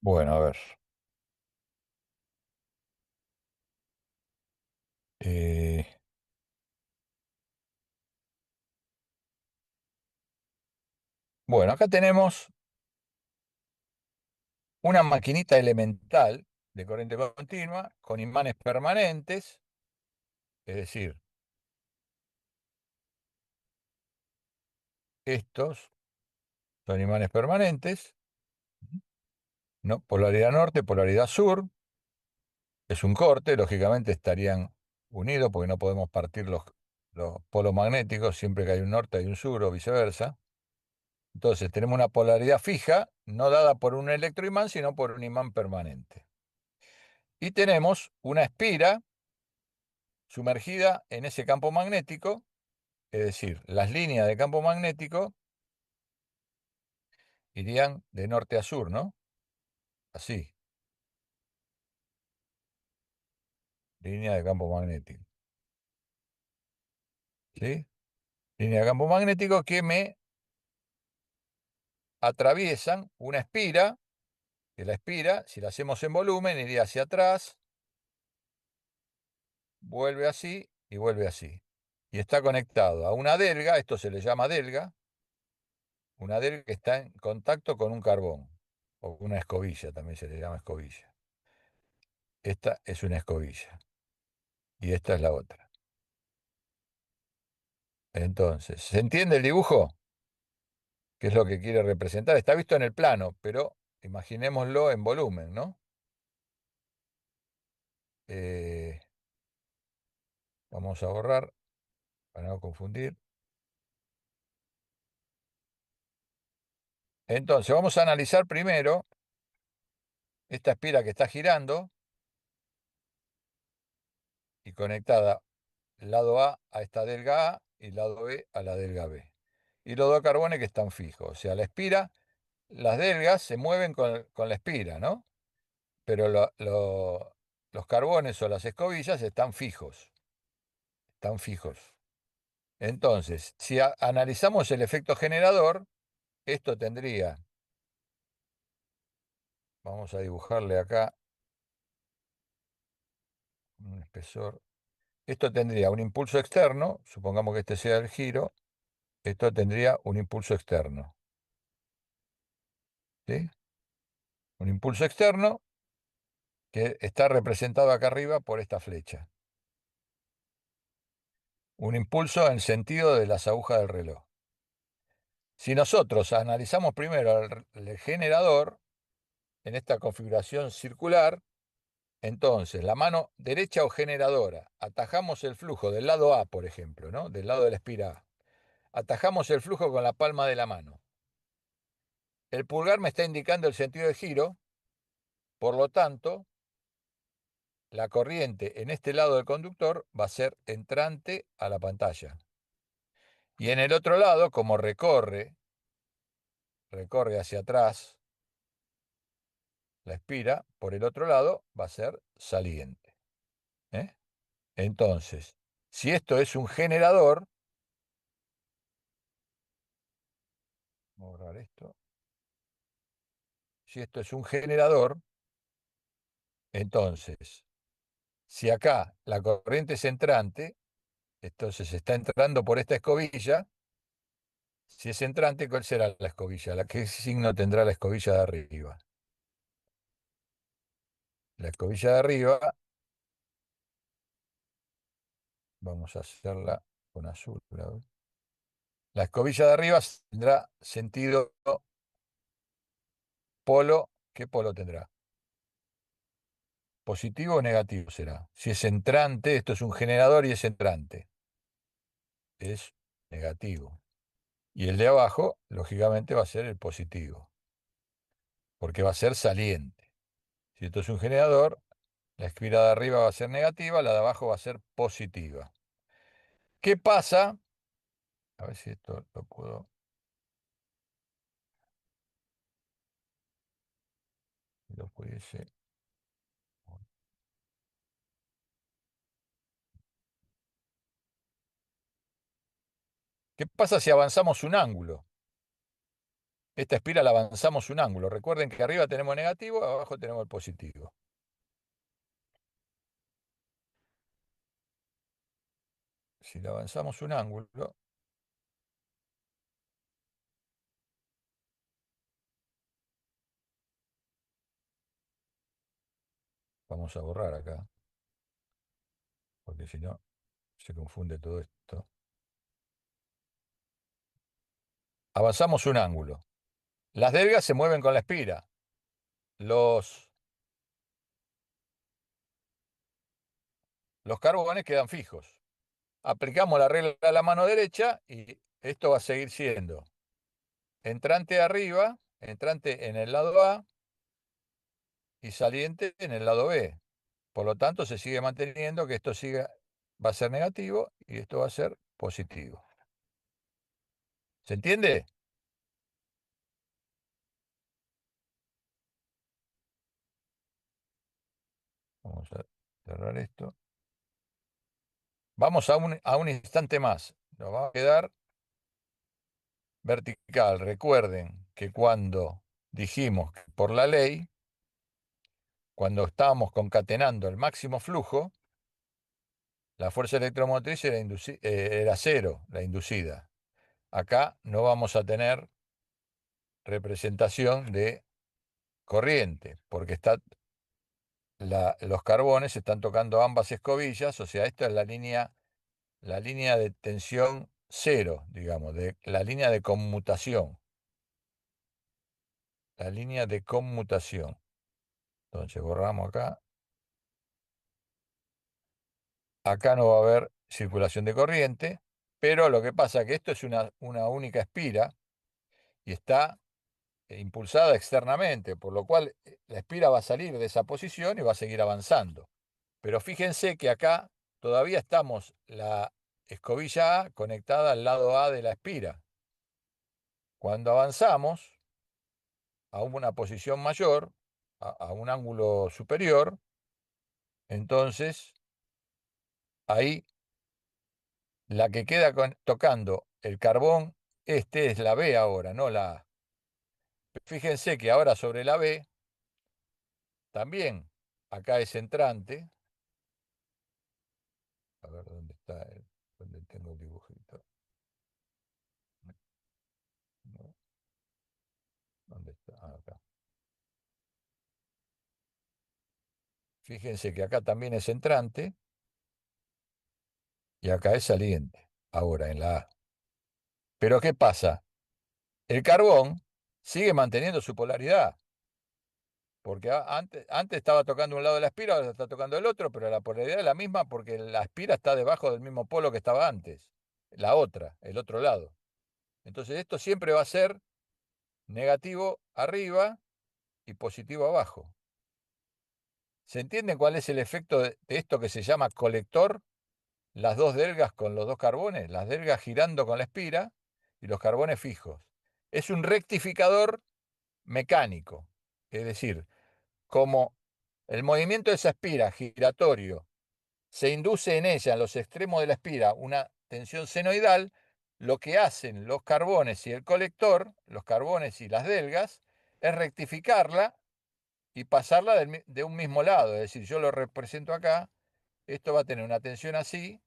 Bueno, a ver. Eh, bueno, acá tenemos una maquinita elemental de corriente continua con imanes permanentes, es decir, estos son imanes permanentes, ¿no? Polaridad norte, polaridad sur, es un corte, lógicamente estarían unidos porque no podemos partir los polos magnéticos, siempre que hay un norte hay un sur o viceversa. Entonces tenemos una polaridad fija, no dada por un electroimán, sino por un imán permanente. Y tenemos una espira sumergida en ese campo magnético, es decir, las líneas de campo magnético irían de norte a sur, ¿no? Así, línea de campo magnético. ¿Sí? Línea de campo magnético que me atraviesan una espira, que la espira, si la hacemos en volumen, iría hacia atrás, vuelve así y vuelve así. Y está conectado a una delga, esto se le llama delga, una delga que está en contacto con un carbón, o una escobilla, también se le llama escobilla. Esta es una escobilla, y esta es la otra. Entonces, ¿se entiende el dibujo? ¿Qué es lo que quiere representar? Está visto en el plano, pero imaginémoslo en volumen, ¿no? Eh, vamos a borrar para no confundir. Entonces, vamos a analizar primero esta espira que está girando y conectada lado A esta delga A y lado B a la delga B. Y los dos carbones que están fijos. O sea, la espira, las delgas se mueven con la espira, ¿no? Pero los carbones o las escobillas están fijos. Están fijos. Entonces, si analizamos el efecto generador, esto tendría, vamos a dibujarle acá un espesor. Esto tendría un impulso externo, supongamos que este sea el giro, esto tendría un impulso externo. ¿Sí? Un impulso externo que está representado acá arriba por esta flecha. Un impulso en sentido de las agujas del reloj. Si nosotros analizamos primero el generador en esta configuración circular, Entonces, la mano derecha o generadora, atajamos el flujo del lado A, por ejemplo, ¿no? Del lado de la espira A. Atajamos el flujo con la palma de la mano. El pulgar me está indicando el sentido de giro, por lo tanto, la corriente en este lado del conductor va a ser entrante a la pantalla. Y en el otro lado, como recorre hacia atrás la espira, por el otro lado va a ser saliente. ¿eh? Entonces, si esto es un generador, vamos a borrar esto. Si esto es un generador, entonces, si acá la corriente es entrante, entonces está entrando por esta escobilla. Si es entrante, ¿cuál será la escobilla? ¿Qué signo tendrá la escobilla de arriba? La escobilla de arriba, vamos a hacerla con azul. La escobilla de arriba tendrá sentido polo. ¿Qué polo tendrá? ¿Positivo o negativo será? Si es entrante, esto es un generador y es entrante. Es negativo. Y el de abajo, lógicamente, va a ser el positivo, porque va a ser saliente. Si esto es un generador, la esquina de arriba va a ser negativa, la de abajo va a ser positiva. ¿Qué pasa? A ver si esto lo puedo. Si lo pudiese. ¿Qué pasa si avanzamos un ángulo? Esta espiral avanzamos un ángulo. Recuerden que arriba tenemos negativo, abajo tenemos el positivo. Si le avanzamos un ángulo, vamos a borrar acá, porque si no se confunde todo esto. Avanzamos un ángulo. Las delgas se mueven con la espira. Los carbones quedan fijos. Aplicamos la regla a la mano derecha y esto va a seguir siendo entrante arriba, entrante en el lado A y saliente en el lado B. Por lo tanto, se sigue manteniendo que esto va a ser negativo y esto va a ser positivo. ¿Se entiende? Vamos a cerrar esto. Vamos a un instante más. Nos va a quedar vertical. Recuerden que cuando dijimos que por la ley, cuando estábamos concatenando el máximo flujo, la fuerza electromotriz era cero, la inducida. Acá no vamos a tener representación de corriente, porque los carbones están tocando ambas escobillas, o sea, esta es la línea de tensión cero, digamos, la línea de conmutación. La línea de conmutación. Entonces borramos acá. Acá no va a haber circulación de corriente, pero lo que pasa es que esto es una única espira y está impulsada externamente, por lo cual la espira va a salir de esa posición y va a seguir avanzando. Pero fíjense que acá todavía estamos la escobilla A conectada al lado A de la espira. Cuando avanzamos a una posición mayor, a un ángulo superior, entonces ahí la que queda tocando el carbón, este es la B ahora, no la A. Fíjense que ahora sobre la B, también acá es entrante. A ver dónde está, dónde tengo el dibujito. No, ¿dónde está? Ah, acá. Fíjense que acá también es entrante y acá es saliente, ahora en la A. Pero ¿qué pasa? El carbón sigue manteniendo su polaridad. Porque antes estaba tocando un lado de la espira, ahora está tocando el otro, pero la polaridad es la misma porque la espira está debajo del mismo polo que estaba antes, la otra, el otro lado. Entonces esto siempre va a ser negativo arriba y positivo abajo. ¿Se entiende cuál es el efecto de esto que se llama colector? Las dos delgas con los dos carbones, las delgas girando con la espira y los carbones fijos. Es un rectificador mecánico, es decir, como el movimiento de esa espira giratorio se induce en ella, en los extremos de la espira, una tensión senoidal, lo que hacen los carbones y el colector, los carbones y las delgas, es rectificarla y pasarla de un mismo lado. Es decir, yo lo represento acá, esto va a tener una tensión así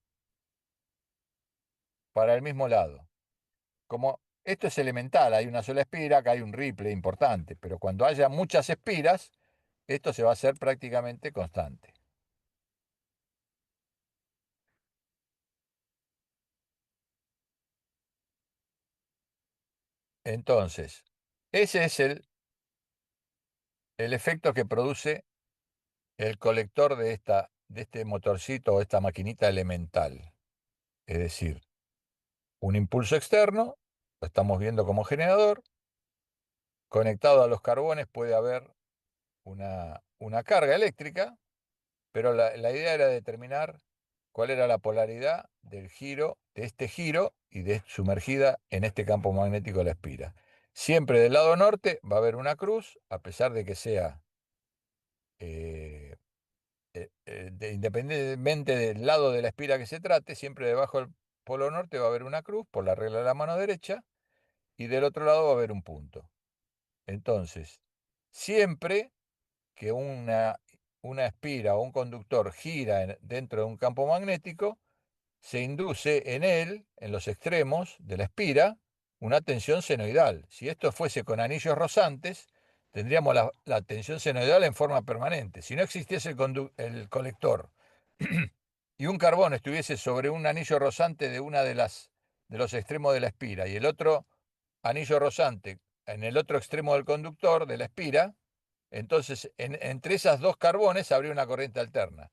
para el mismo lado. Como esto es elemental, hay una sola espira, acá hay un ripple importante, pero cuando haya muchas espiras, esto se va a hacer prácticamente constante. Entonces, ese es el efecto que produce el colector de este motorcito o esta maquinita elemental. Es decir, un impulso externo, lo estamos viendo como generador, conectado a los carbones puede haber una carga eléctrica, pero la idea era determinar cuál era la polaridad del giro, de este giro y de sumergida en este campo magnético de la espira. Siempre del lado norte va a haber una cruz, a pesar de que sea eh, independientemente del lado de la espira que se trate, siempre debajo del polo norte va a haber una cruz por la regla de la mano derecha y del otro lado va a haber un punto. Entonces, siempre que una espira o un conductor gira dentro de un campo magnético, se induce en él, en los extremos de la espira, una tensión senoidal. Si esto fuese con anillos rozantes, tendríamos la tensión senoidal en forma permanente. Si no existiese el colector y un carbón estuviese sobre un anillo rozante de una de los extremos de la espira y el otro anillo rozante en el otro extremo del conductor de la espira, entonces entre esas dos carbones habría una corriente alterna.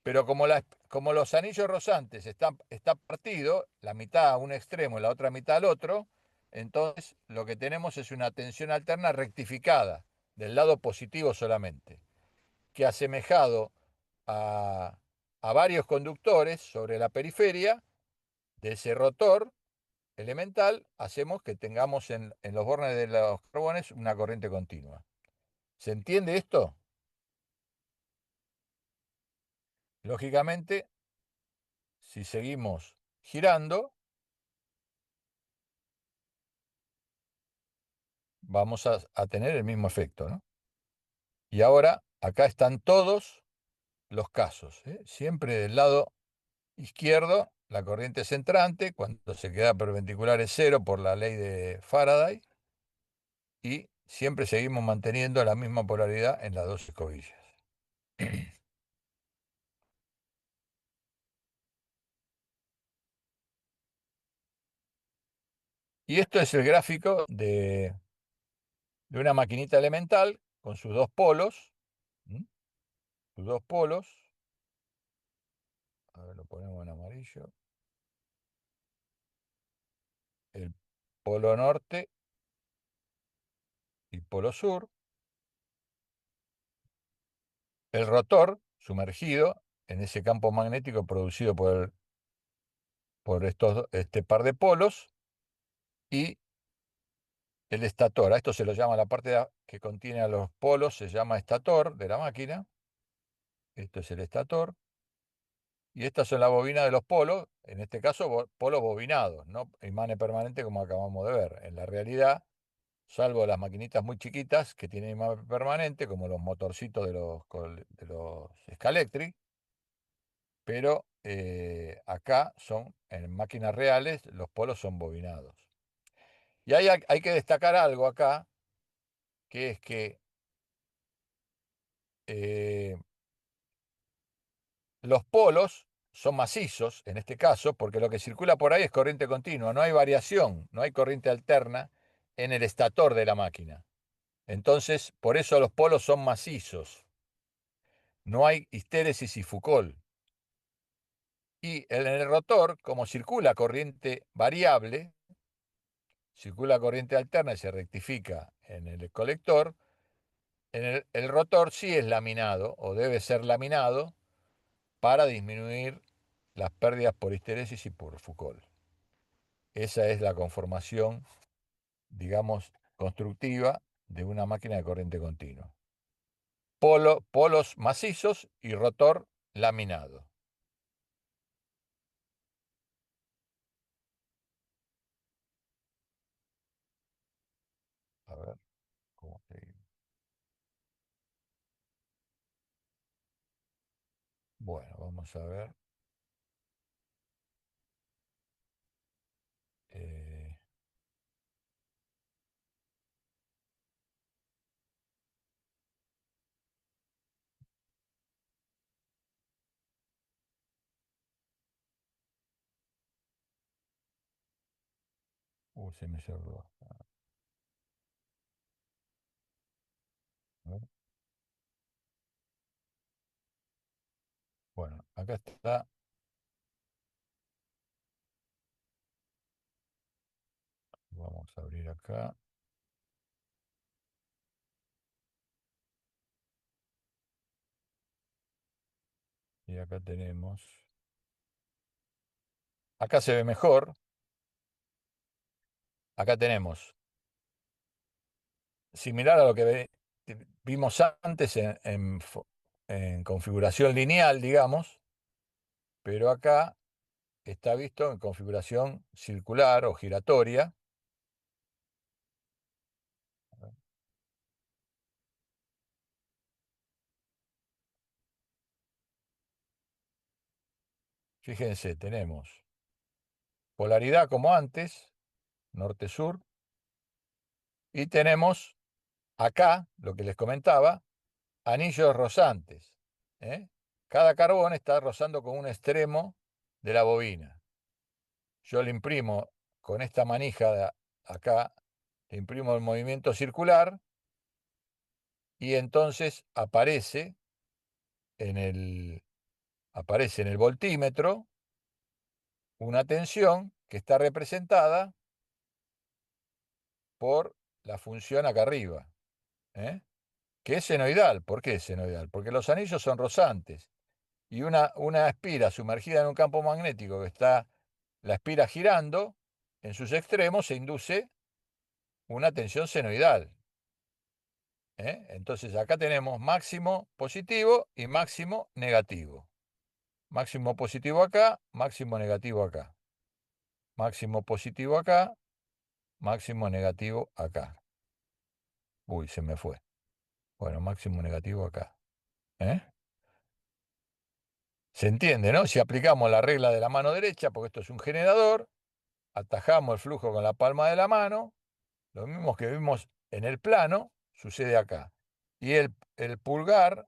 Pero como los anillos rozantes está partido, la mitad a un extremo y la otra mitad al otro, entonces lo que tenemos es una tensión alterna rectificada, del lado positivo solamente, que asemejado a varios conductores sobre la periferia de ese rotor elemental, hacemos que tengamos en los bornes de los carbones una corriente continua. ¿Se entiende esto? Lógicamente, si seguimos girando, vamos a tener el mismo efecto, ¿no? Y ahora, acá están todos los casos, ¿eh? Siempre del lado izquierdo, la corriente centrante, cuando se queda perpendicular es cero por la ley de Faraday, y siempre seguimos manteniendo la misma polaridad en las dos escobillas. Y esto es el gráfico de una maquinita elemental con sus dos polos, ¿m? Sus dos polos, a ver, lo ponemos en amarillo, el polo norte y polo sur, el rotor sumergido en ese campo magnético producido por este par de polos y el estator. A esto se lo llama la parte que contiene a los polos, se llama estator de la máquina. Esto es el estator. Y estas son las bobinas de los polos, en este caso polos bobinados, no imanes permanentes como acabamos de ver. En la realidad, salvo las maquinitas muy chiquitas que tienen imán permanente, como los motorcitos de los Scalectric, pero acá son, en máquinas reales, los polos son bobinados. Y hay que destacar algo acá, que es que eh, los polos son macizos, en este caso, porque lo que circula por ahí es corriente continua, no hay variación, no hay corriente alterna en el estator de la máquina. Entonces, por eso los polos son macizos. No hay histéresis y Foucault. Y en el rotor, como circula corriente variable, circula corriente alterna y se rectifica en el colector, el rotor sí es laminado o debe ser laminado para disminuir las pérdidas por histéresis y por Foucault. Esa es la conformación, digamos, constructiva de una máquina de corriente continua. Polos macizos y rotor laminado. A ver, ¿cómo seguimos? Bueno, vamos a ver. Eh, se me cerró. A ver. Bueno, acá está. Vamos a abrir acá. Y acá tenemos. Acá se ve mejor. Acá tenemos, similar a lo que vimos antes en configuración lineal, digamos, pero acá está visto en configuración circular o giratoria. Fíjense, tenemos polaridad como antes, norte-sur, y tenemos acá, lo que les comentaba, anillos rozantes. ¿Eh? Cada carbón está rozando con un extremo de la bobina. Yo le imprimo con esta manija de acá, le imprimo el movimiento circular y entonces aparece en el voltímetro una tensión que está representada por la función acá arriba, ¿eh? Que es senoidal. ¿Por qué es senoidal? Porque los anillos son rozantes y una espira sumergida en un campo magnético que está la espira girando, en sus extremos se induce una tensión senoidal. Entonces acá tenemos máximo positivo y máximo negativo. Máximo positivo acá, máximo negativo acá. Máximo positivo acá, máximo negativo acá. Uy, se me fue. Bueno, máximo negativo acá. ¿Eh? Se entiende, ¿no? Si aplicamos la regla de la mano derecha, porque esto es un generador, atajamos el flujo con la palma de la mano, lo mismo que vimos en el plano, sucede acá. Y el pulgar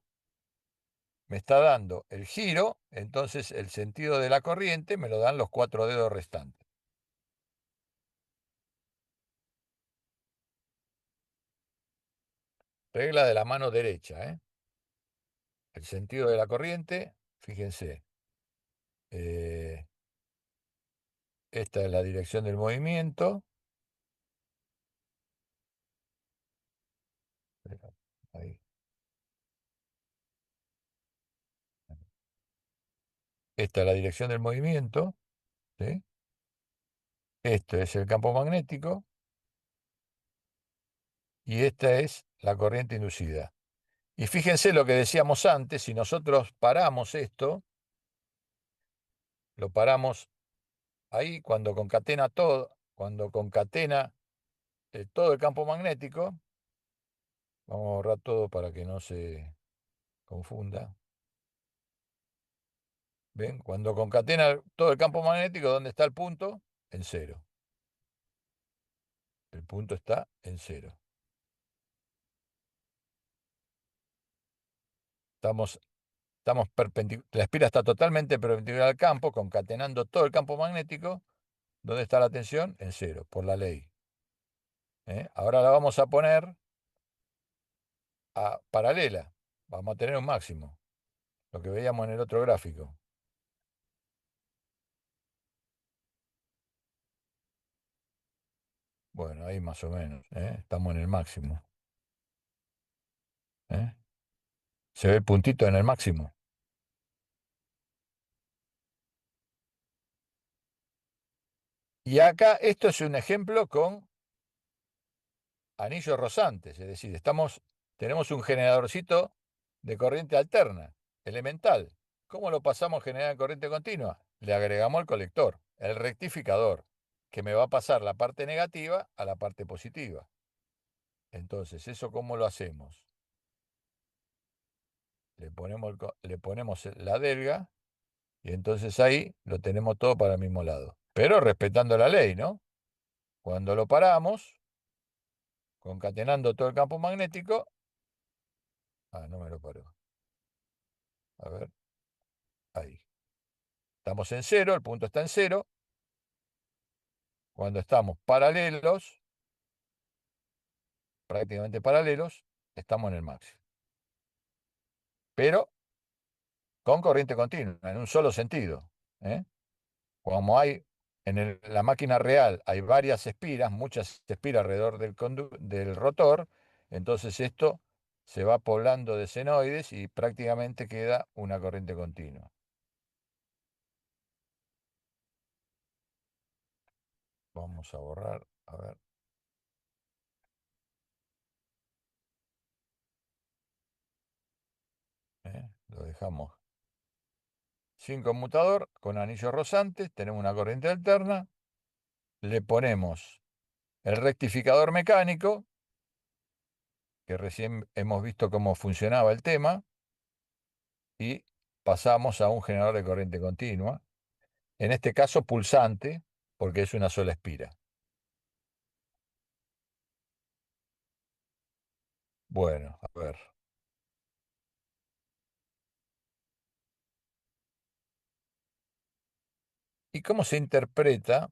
me está dando el giro, entonces el sentido de la corriente me lo dan los 4 dedos restantes. Regla de la mano derecha, ¿eh? El sentido de la corriente, fíjense, eh, esta es la dirección del movimiento. Ahí. Esta es la dirección del movimiento, ¿sí? Esto es el campo magnético y esta es la corriente inducida. Y fíjense lo que decíamos antes, si nosotros paramos esto, lo paramos ahí cuando concatena todo el campo magnético, vamos a borrar todo para que no se confunda. ¿Ven? Cuando concatena todo el campo magnético, ¿dónde está el punto? En cero. El punto está en cero. La espira está totalmente perpendicular al campo, concatenando todo el campo magnético. ¿Dónde está la tensión? En cero, por la ley. Ahora la vamos a poner paralela. Vamos a tener un máximo, lo que veíamos en el otro gráfico. Bueno, ahí más o menos, ¿eh? Estamos en el máximo. ¿Eh? ¿Se ve el puntito en el máximo? Y acá esto es un ejemplo con anillos rozantes, es decir, tenemos un generadorcito de corriente alterna, elemental. ¿Cómo lo pasamos a generar en corriente continua? Le agregamos el colector, el rectificador, que me va a pasar la parte negativa a la parte positiva. Entonces, ¿eso cómo lo hacemos? Le ponemos la delga y entonces ahí lo tenemos todo para el mismo lado. Pero respetando la ley, ¿no? Cuando lo paramos, concatenando todo el campo magnético. No me lo paró. A ver, ahí. Estamos en cero, el punto está en cero. Cuando estamos paralelos, prácticamente paralelos, estamos en el máximo. Pero con corriente continua, en un solo sentido. ¿Eh? Como hay la máquina real, hay varias espiras, muchas espiras alrededor del rotor, entonces esto se va poblando de senoides y prácticamente queda una corriente continua. Vamos a borrar, a ver. Lo dejamos sin conmutador, con anillos rozantes, tenemos una corriente alterna, le ponemos el rectificador mecánico, que recién hemos visto cómo funcionaba el tema, y pasamos a un generador de corriente continua, en este caso pulsante, porque es una sola espira. Bueno, a ver. ¿Y cómo se interpreta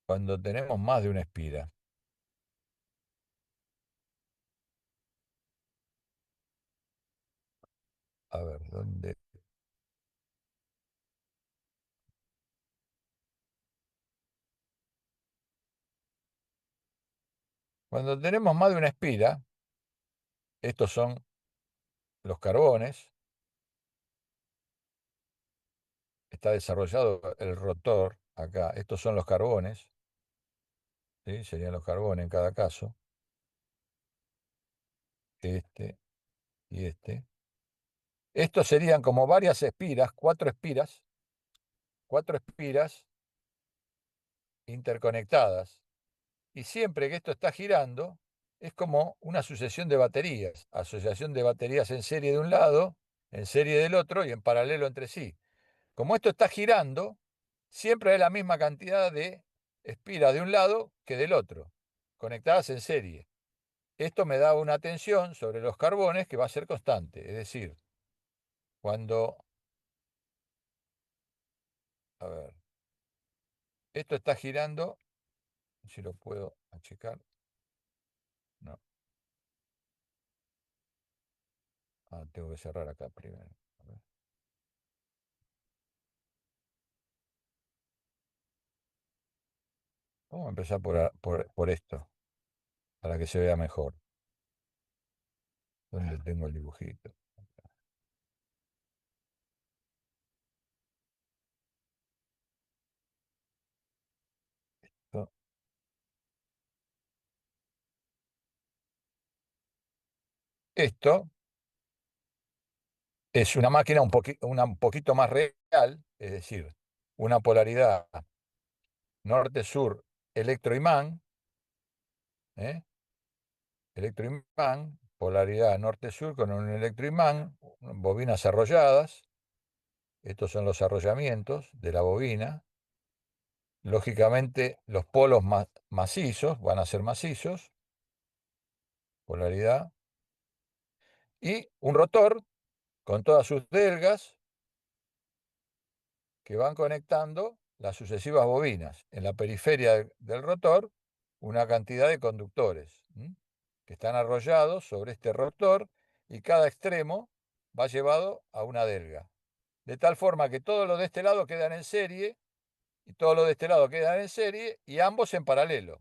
cuando tenemos más de una espira? A ver, ¿dónde? Cuando tenemos más de una espira, estos son los carbones, está desarrollado el rotor acá, estos son los carbones, ¿sí? Serían los carbones en cada caso, este y este. Estos serían como varias espiras, cuatro espiras interconectadas. Y siempre que esto está girando, es como una sucesión de baterías, asociación de baterías en serie de un lado, en serie del otro y en paralelo entre sí. Como esto está girando, siempre hay la misma cantidad de espiras de un lado que del otro, conectadas en serie. Esto me da una tensión sobre los carbones que va a ser constante. Es decir, cuando, a ver, esto está girando, si lo puedo checar, no, tengo que cerrar acá primero. A ver. Vamos a empezar por esto, para que se vea mejor. ¿Dónde tengo el dibujito? Esto, esto es una máquina un poquito más real, es decir, una polaridad norte-sur electroimán, ¿eh? Electroimán, polaridad norte-sur con un electroimán, bobinas arrolladas. Estos son los arrollamientos de la bobina. Lógicamente, los polos macizos van a ser macizos, polaridad. Y un rotor con todas sus delgas que van conectando las sucesivas bobinas. En la periferia del rotor, una cantidad de conductores que están arrollados sobre este rotor y cada extremo va llevado a una delga. De tal forma que todo lo de este lado quedan en serie y todo lo de este lado quedan en serie y ambos en paralelo,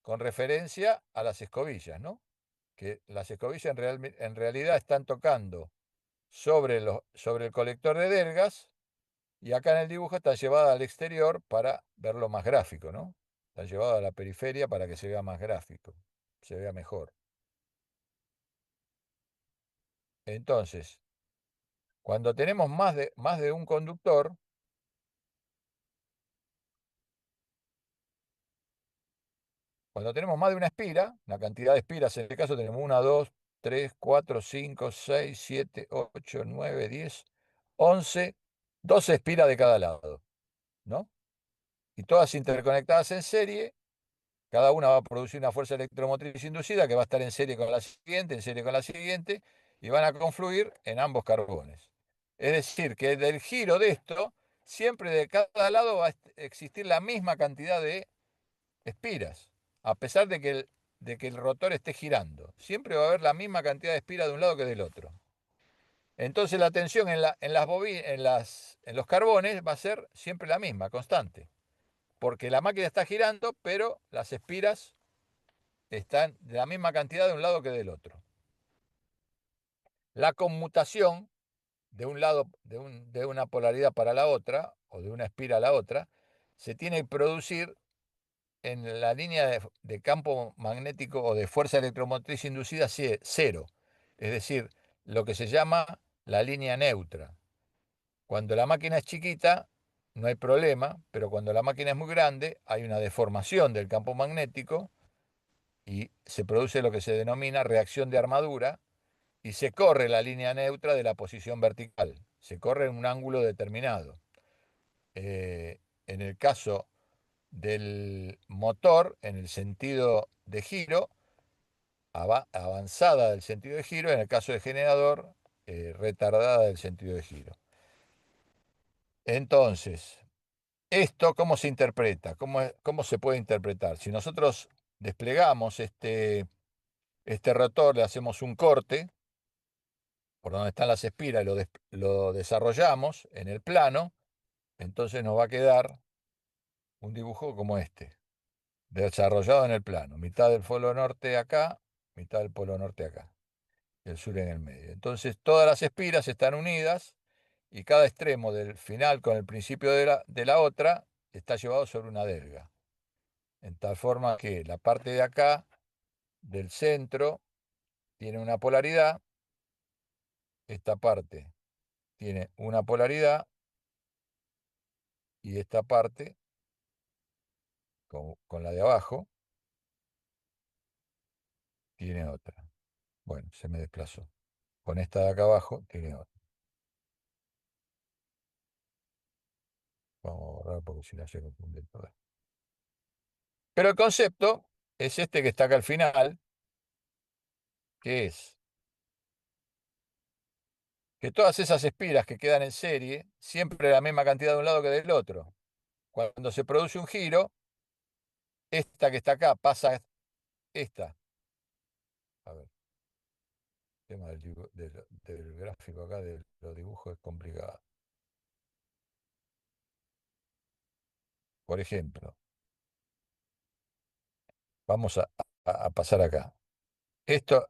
con referencia a las escobillas, ¿no? Que las escobillas en realidad están tocando sobre el colector de delgas y acá en el dibujo está llevada al exterior para verlo más gráfico, ¿no? Está llevada a la periferia para que se vea más gráfico, se vea mejor. Entonces, cuando tenemos más de un conductor, cuando tenemos más de una espira, la cantidad de espiras, en este caso tenemos 1, 2, 3, 4, 5, 6, 7, 8, 9, 10, 11, 12 espiras de cada lado, ¿no? Y todas interconectadas en serie, cada una va a producir una fuerza electromotriz inducida que va a estar en serie con la siguiente, en serie con la siguiente, y van a confluir en ambos carbones. Es decir, que del giro de esto, siempre de cada lado va a existir la misma cantidad de espiras, a pesar de que el rotor esté girando. Siempre va a haber la misma cantidad de espiras de un lado que del otro. Entonces la tensión en los carbones va a ser siempre la misma, constante, porque la máquina está girando, pero las espiras están de la misma cantidad de un lado que del otro. La conmutación de un lado, de una polaridad para la otra, o de una espira a la otra, se tiene que producir en la línea de campo magnético o de fuerza electromotriz inducida cero, es decir, lo que se llama la línea neutra. Cuando la máquina es chiquita, no hay problema, pero cuando la máquina es muy grande, hay una deformación del campo magnético y se produce lo que se denomina reacción de armadura y se corre la línea neutra de la posición vertical, se corre en un ángulo determinado. En el caso del motor, en el sentido de giro, avanzada del sentido de giro, en el caso del generador, retardada del sentido de giro. Entonces, ¿esto cómo se interpreta? ¿Cómo se puede interpretar? Si nosotros desplegamos este rotor, le hacemos un corte por donde están las espiras y lo desarrollamos en el plano, entonces nos va a quedar un dibujo como este, desarrollado en el plano. Mitad del polo norte acá, mitad del polo norte acá, y el sur en el medio. Entonces todas las espiras están unidas y cada extremo del final con el principio de la otra está llevado sobre una delga. En tal forma que la parte de acá, del centro, tiene una polaridad, esta parte tiene una polaridad y esta parte, con la de abajo, tiene otra. Bueno, se me desplazó. Con esta de acá abajo tiene otra. Vamos a borrar porque si no se confunde todo. Pero el concepto es este que está acá al final, que es que todas esas espiras que quedan en serie, siempre la misma cantidad de un lado que del otro. Cuando se produce un giro, esta que está acá pasa esta. A ver, el tema del gráfico acá, de los dibujos es complicado. Por ejemplo, vamos a pasar acá.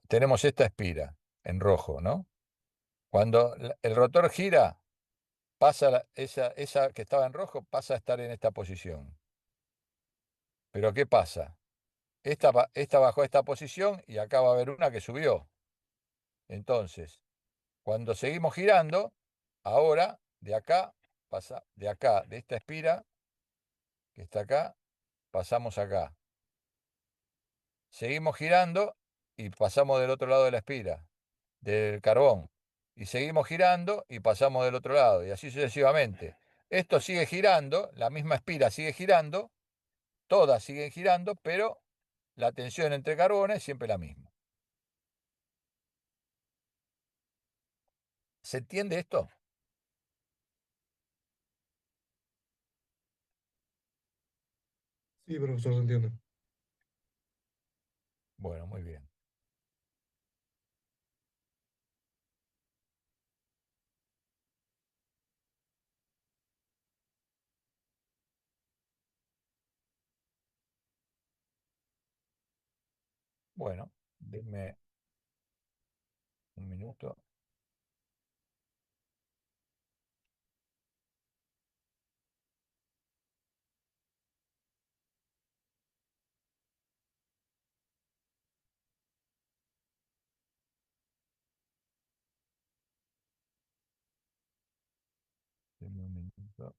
Tenemos esta espira en rojo, ¿no? Cuando el rotor gira, esa que estaba en rojo pasa a estar en esta posición. Pero ¿qué pasa? Esta bajó a esta posición y acá va a haber una que subió. Entonces, cuando seguimos girando, ahora de acá, de esta espira que está acá, pasamos acá. Seguimos girando y pasamos del otro lado de la espira, del carbón. Y seguimos girando y pasamos del otro lado, y así sucesivamente. Esto sigue girando, la misma espira sigue girando, todas siguen girando, pero la tensión entre carbones es siempre la misma. ¿Se entiende esto? Sí, profesor, se entiende. Bueno, muy bien. Bueno, denme un minuto. Denme un minuto.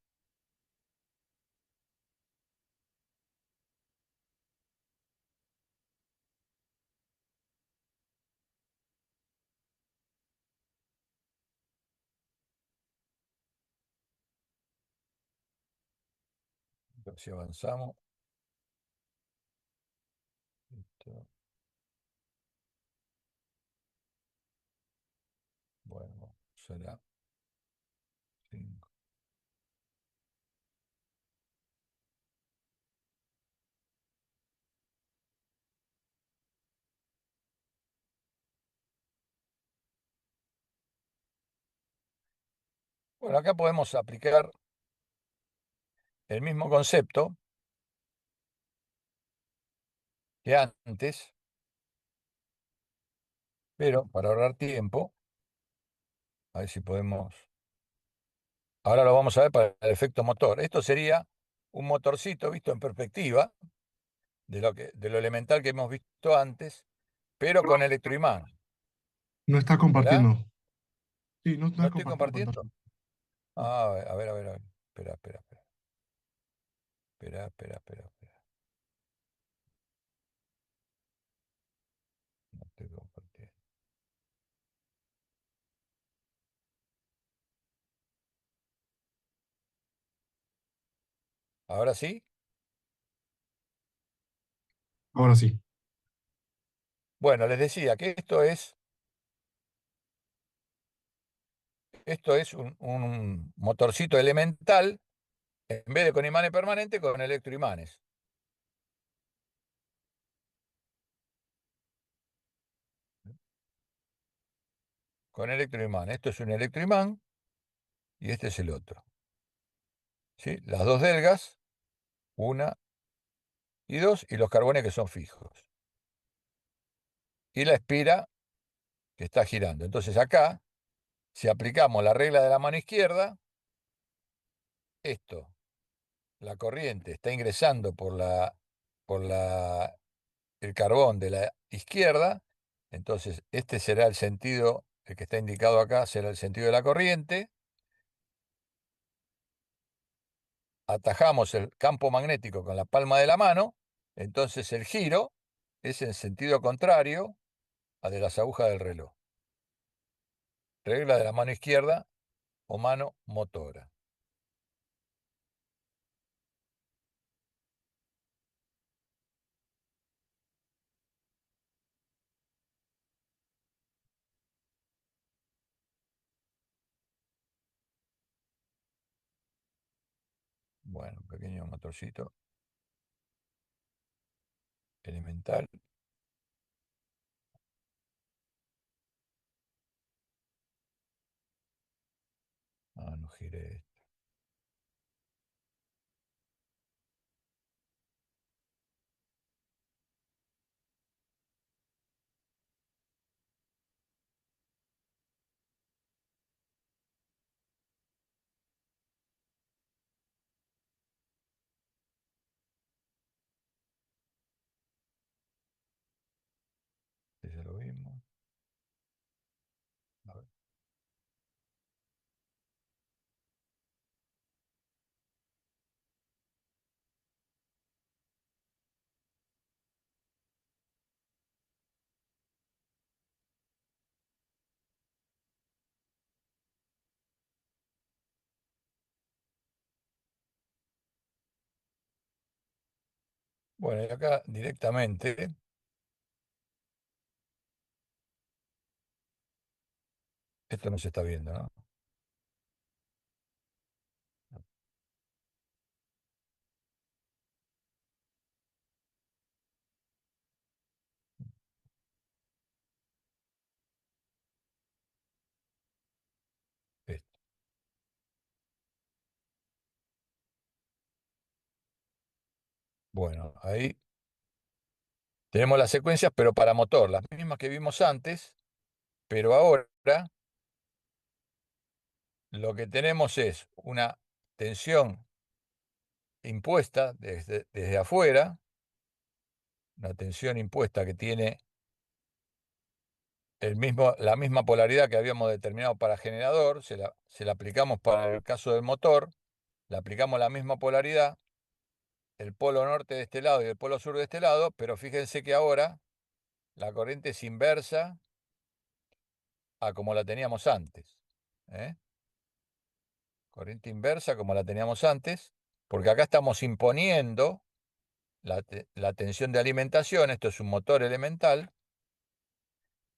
A ver si avanzamos. Listo. Bueno, será 5. Bueno, acá podemos aplicar el mismo concepto que antes, pero para ahorrar tiempo, a ver si podemos. Ahora lo vamos a ver para el efecto motor. Esto sería un motorcito visto en perspectiva de lo elemental que hemos visto antes, pero con electroimán. No está ¿Verdad? compartiendo. Sí, no ¿No está estoy compartiendo compartiendo? pantalla. No. Ah, a ver, a ver, a ver. Espera, espera, espera. Espera, espera, espera, espera. No estoy compartiendo. ¿Ahora sí? Ahora sí. Bueno, les decía que esto es un motorcito elemental, en vez de con imanes permanentes, con electroimanes. Con electroimán. Esto es un electroimán y este es el otro. ¿Sí? Las dos delgas, una y dos, y los carbones que son fijos. Y la espira que está girando. Entonces acá, si aplicamos la regla de la mano izquierda, esto, la corriente está ingresando por el carbón de la izquierda, entonces este será el sentido, el que está indicado acá será el sentido de la corriente. Atajamos el campo magnético con la palma de la mano, entonces el giro es en sentido contrario a de las agujas del reloj. Regla de la mano izquierda o mano motora. Bueno, un pequeño motorcito elemental. Ah, no giré. Ya lo vimos. A ver. Bueno, y acá directamente, esto no se está viendo, ¿no? Bueno, ahí tenemos las secuencias, pero para motor, las mismas que vimos antes, pero ahora lo que tenemos es una tensión impuesta desde afuera, una tensión impuesta que tiene la misma polaridad que habíamos determinado para generador, se la aplicamos para el caso del motor, le aplicamos la misma polaridad, el polo norte de este lado y el polo sur de este lado, pero fíjense que ahora la corriente es inversa a como la teníamos antes. ¿Eh? Corriente inversa como la teníamos antes, porque acá estamos imponiendo la tensión de alimentación, esto es un motor elemental,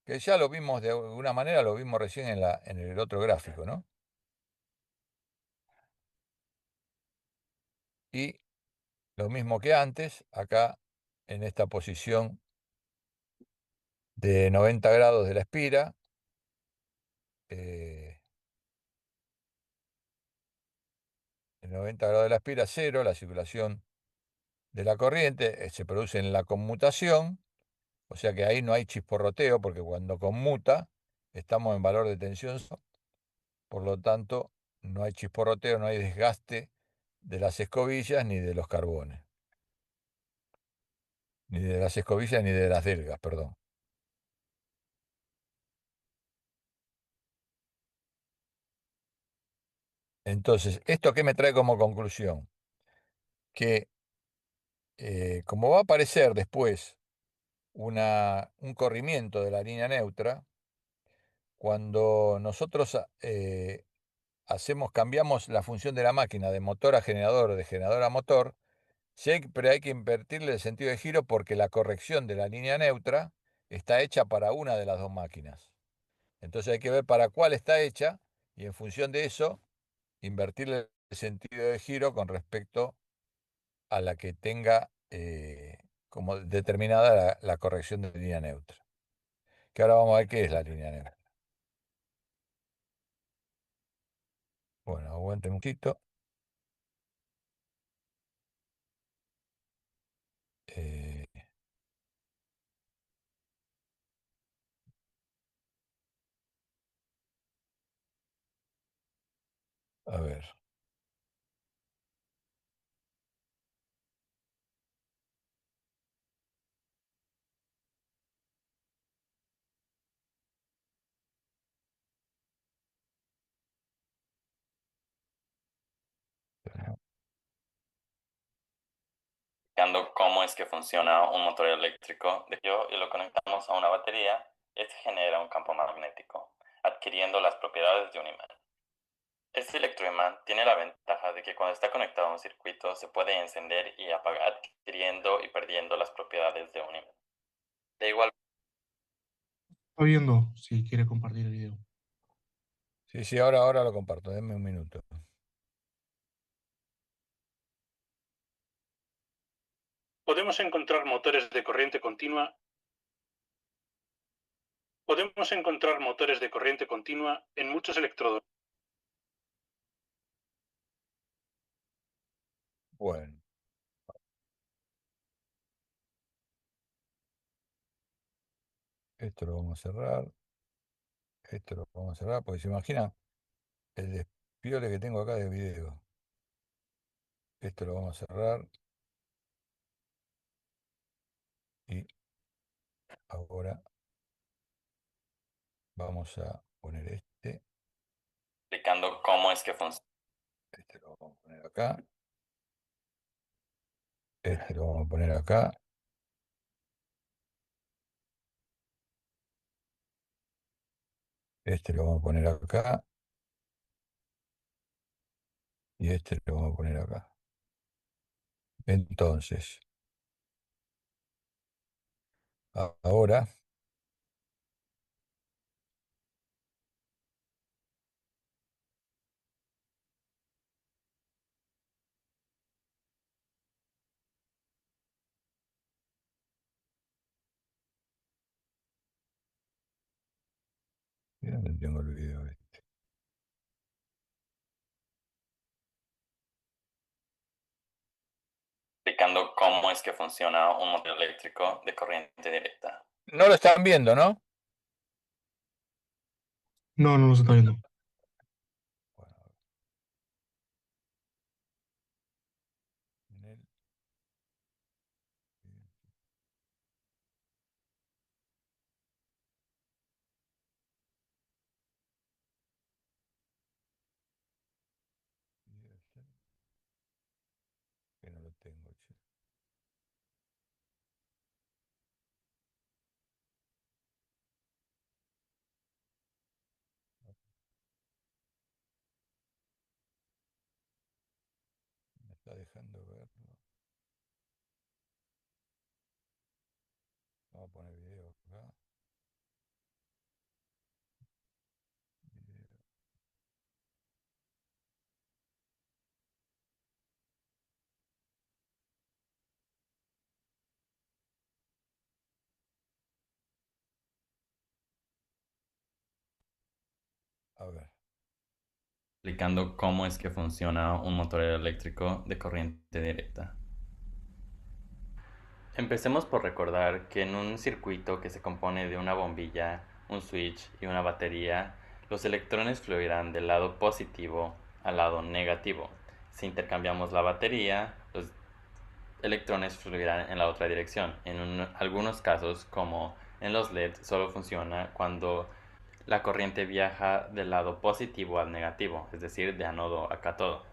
que ya lo vimos de alguna manera, lo vimos recién en el otro gráfico, ¿no? Y lo mismo que antes, acá en esta posición de 90 grados de la espira, eh, en 90 grados de la espira, cero, la circulación de la corriente, se produce en la conmutación, o sea que ahí no hay chisporroteo, porque cuando conmuta estamos en valor de tensión, por lo tanto no hay chisporroteo, no hay desgaste de las escobillas ni de los carbones, ni de las escobillas ni de las delgas, perdón. Entonces, ¿esto qué me trae como conclusión? Que como va a aparecer después un corrimiento de la línea neutra, cuando nosotros cambiamos la función de la máquina de motor a generador o de generador a motor, siempre hay que invertirle el sentido de giro porque la corrección de la línea neutra está hecha para una de las dos máquinas. Entonces hay que ver para cuál está hecha y en función de eso invertirle el sentido de giro con respecto a la que tenga como determinada la corrección de línea neutra. Que ahora vamos a ver qué es la línea neutra. Bueno, aguante un poquito. Eh, a ver. Cómo es que funciona un motor eléctrico y lo conectamos a una batería, este genera un campo magnético, adquiriendo las propiedades de un imán. Este electroimán tiene la ventaja de que cuando está conectado a un circuito se puede encender y apagar, adquiriendo y perdiendo las propiedades de un imán. De igual Está viendo si quiere compartir el video. Sí, sí, ahora lo comparto, denme un minuto. Podemos encontrar motores de corriente continua. Podemos encontrar motores de corriente continua en muchos electrodos. Bueno, esto lo vamos a cerrar. Esto lo vamos a cerrar, porque se imagina el despiole que tengo acá de video. Esto lo vamos a cerrar. Y ahora vamos a poner explicando cómo es que funciona. este lo vamos a poner acá, este lo vamos a poner acá, este lo vamos a poner acá, y este lo vamos a poner acá. Entonces, ahora, ¿y dónde tengo el video este? Explicando explicando cómo es que funciona un motor eléctrico de corriente directa. No lo están viendo, ¿no? No, no nos está viendo. Bueno, en el- que no lo tengo, che. Me está dejando verlo. Vamos a poner video acá. Video. A ver. Explicando cómo es que funciona un motor eléctrico de corriente directa. Empecemos por recordar que en un circuito que se compone de una bombilla, un switch y una batería, los electrones fluirán del lado positivo al lado negativo. Si intercambiamos la batería, los electrones fluirán en la otra dirección. En algunos casos, como en los LED, solo funciona cuando la corriente viaja del lado positivo al negativo, es decir, de ánodo a cátodo.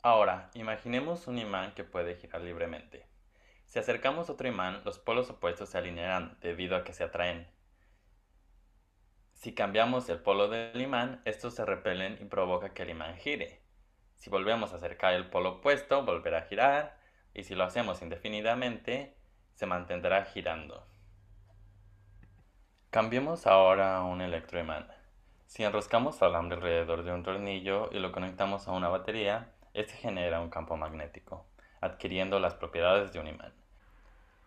Ahora, imaginemos un imán que puede girar libremente. Si acercamos otro imán, los polos opuestos se alinearán debido a que se atraen. Si cambiamos el polo del imán, estos se repelen y provoca que el imán gire. Si volvemos a acercar el polo opuesto, volverá a girar, y si lo hacemos indefinidamente, se mantendrá girando. Cambiemos ahora a un electroimán. Si enroscamos alambre alrededor de un tornillo y lo conectamos a una batería, este genera un campo magnético, adquiriendo las propiedades de un imán.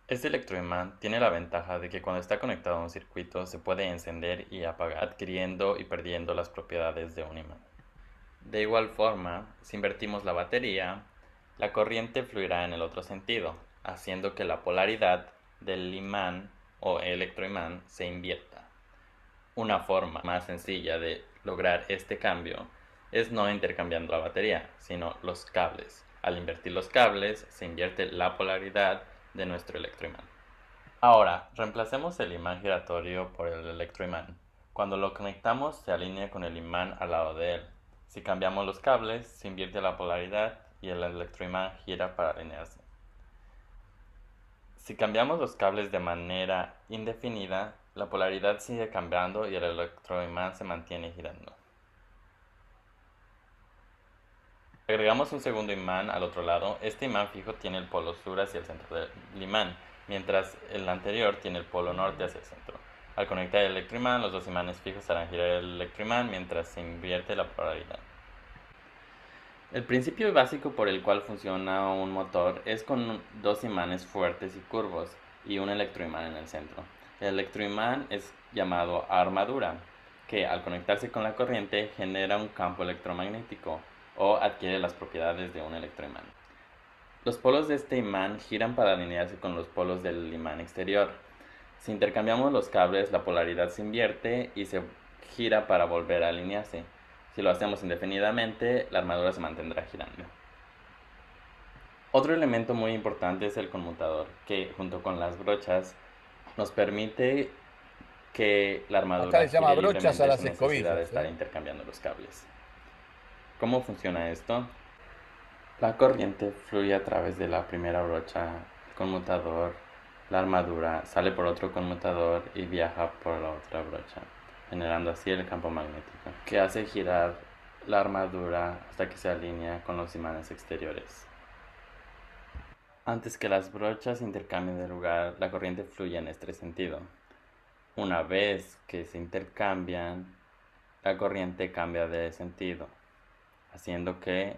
Este electroimán tiene la ventaja de que cuando está conectado a un circuito se puede encender y apagar, adquiriendo y perdiendo las propiedades de un imán. De igual forma, si invertimos la batería, la corriente fluirá en el otro sentido, haciendo que la polaridad del imán o electroimán se invierta. Una forma más sencilla de lograr este cambio es no intercambiando la batería, sino los cables. Al invertir los cables, se invierte la polaridad de nuestro electroimán. Ahora, reemplacemos el imán giratorio por el electroimán. Cuando lo conectamos, se alinea con el imán al lado de él. Si cambiamos los cables, se invierte la polaridad y el electroimán gira para alinearse. Si cambiamos los cables de manera indefinida, la polaridad sigue cambiando y el electroimán se mantiene girando. Si agregamos un segundo imán al otro lado, este imán fijo tiene el polo sur hacia el centro del imán, mientras el anterior tiene el polo norte hacia el centro. Al conectar el electroimán, los dos imanes fijos harán girar el electroimán mientras se invierte la polaridad. El principio básico por el cual funciona un motor es con dos imanes fuertes y curvos y un electroimán en el centro. El electroimán es llamado armadura, que al conectarse con la corriente genera un campo electromagnético o adquiere las propiedades de un electroimán. Los polos de este imán giran para alinearse con los polos del imán exterior. Si intercambiamos los cables, la polaridad se invierte y se gira para volver a alinearse. Si lo hacemos indefinidamente, la armadura se mantendrá girando. Otro elemento muy importante es el conmutador, que junto con las brochas nos permite que la armadura Acá le llama gire brochas a libremente las sin necesidad de escobillas, estar ¿eh? intercambiando los cables. ¿Cómo funciona esto? La corriente fluye a través de la primera brocha, el conmutador, la armadura, sale por otro conmutador y viaja por la otra brocha, generando así el campo magnético, que hace girar la armadura hasta que se alinea con los imanes exteriores. Antes que las brochas intercambien de lugar, la corriente fluye en este sentido. Una vez que se intercambian, la corriente cambia de sentido, haciendo que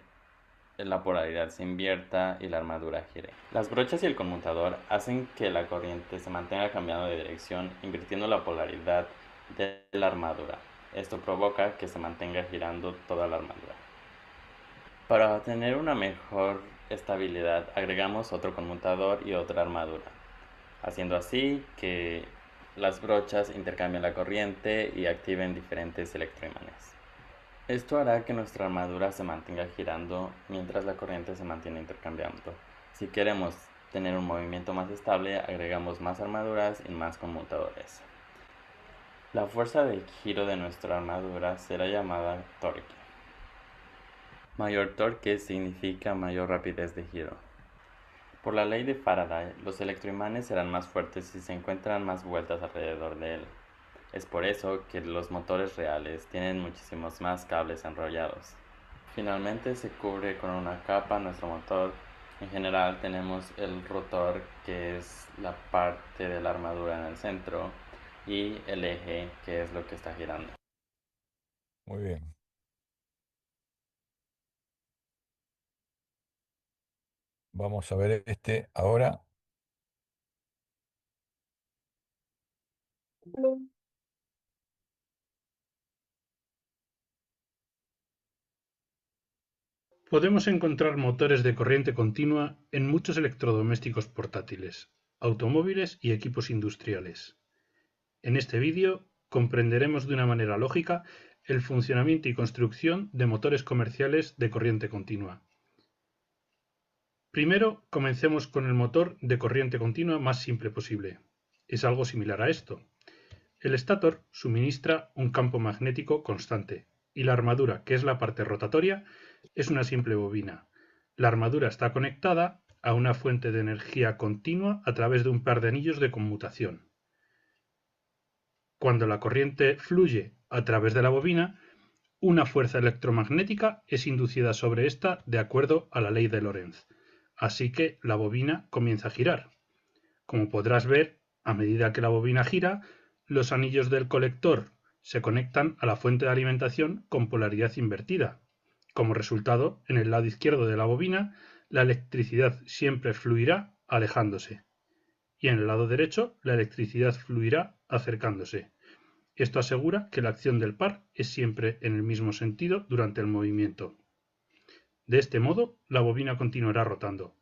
la polaridad se invierta y la armadura gire. Las brochas y el conmutador hacen que la corriente se mantenga cambiando de dirección, invirtiendo la polaridad de la armadura. Esto provoca que se mantenga girando toda la armadura. Para tener una mejor estabilidad agregamos otro conmutador y otra armadura, haciendo así que las brochas intercambien la corriente y activen diferentes electroimanes. Esto hará que nuestra armadura se mantenga girando mientras la corriente se mantiene intercambiando. Si queremos tener un movimiento más estable, agregamos más armaduras y más conmutadores. La fuerza de giro de nuestra armadura será llamada torque. Mayor torque significa mayor rapidez de giro. Por la ley de Faraday, los electroimanes serán más fuertes si se encuentran más vueltas alrededor de él. Es por eso que los motores reales tienen muchísimos más cables enrollados. Finalmente se cubre con una capa nuestro motor. En general tenemos el rotor, que es la parte de la armadura en el centro, y el eje, que es lo que está girando. Muy bien. Vamos a ver este ahora. Podemos encontrar motores de corriente continua en muchos electrodomésticos portátiles, automóviles y equipos industriales. En este vídeo comprenderemos de una manera lógica el funcionamiento y construcción de motores comerciales de corriente continua. Primero, comencemos con el motor de corriente continua más simple posible. Es algo similar a esto. El estator suministra un campo magnético constante y la armadura, que es la parte rotatoria, es una simple bobina. La armadura está conectada a una fuente de energía continua a través de un par de anillos de conmutación. Cuando la corriente fluye a través de la bobina, una fuerza electromagnética es inducida sobre esta de acuerdo a la ley de Lorentz. Así que la bobina comienza a girar. Como podrás ver, a medida que la bobina gira, los anillos del colector se conectan a la fuente de alimentación con polaridad invertida. Como resultado, en el lado izquierdo de la bobina, la electricidad siempre fluirá alejándose, y en el lado derecho, la electricidad fluirá acercándose. Esto asegura que la acción del par es siempre en el mismo sentido durante el movimiento. De este modo, la bobina continuará rotando.